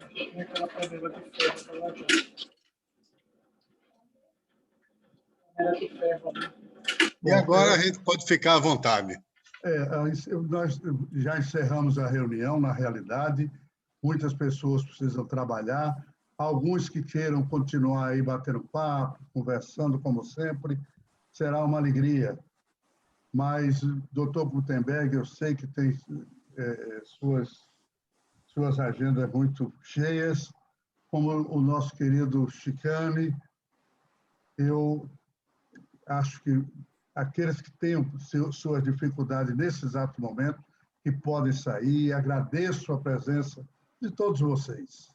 [SPEAKER 12] Tem aquela panela de ferro para lá já. Panela de ferro.
[SPEAKER 10] E agora a gente pode ficar à vontade.
[SPEAKER 2] Nós já encerramos a reunião, na realidade. Muitas pessoas precisam trabalhar. Alguns que queiram continuar aí batendo papo, conversando, como sempre, será uma alegria. Mas, doutor Gutenberg, eu sei que tem suas agendas muito cheias, como o nosso querido Chicane. Eu acho que aqueles que tenham suas dificuldades nesse exato momento, que podem sair, agradeço a presença de todos vocês.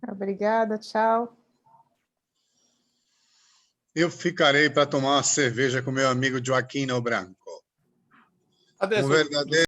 [SPEAKER 13] Obrigada, tchau.
[SPEAKER 10] Eu ficarei para tomar uma cerveja com meu amigo Joaquim Branco. Um verdadeiro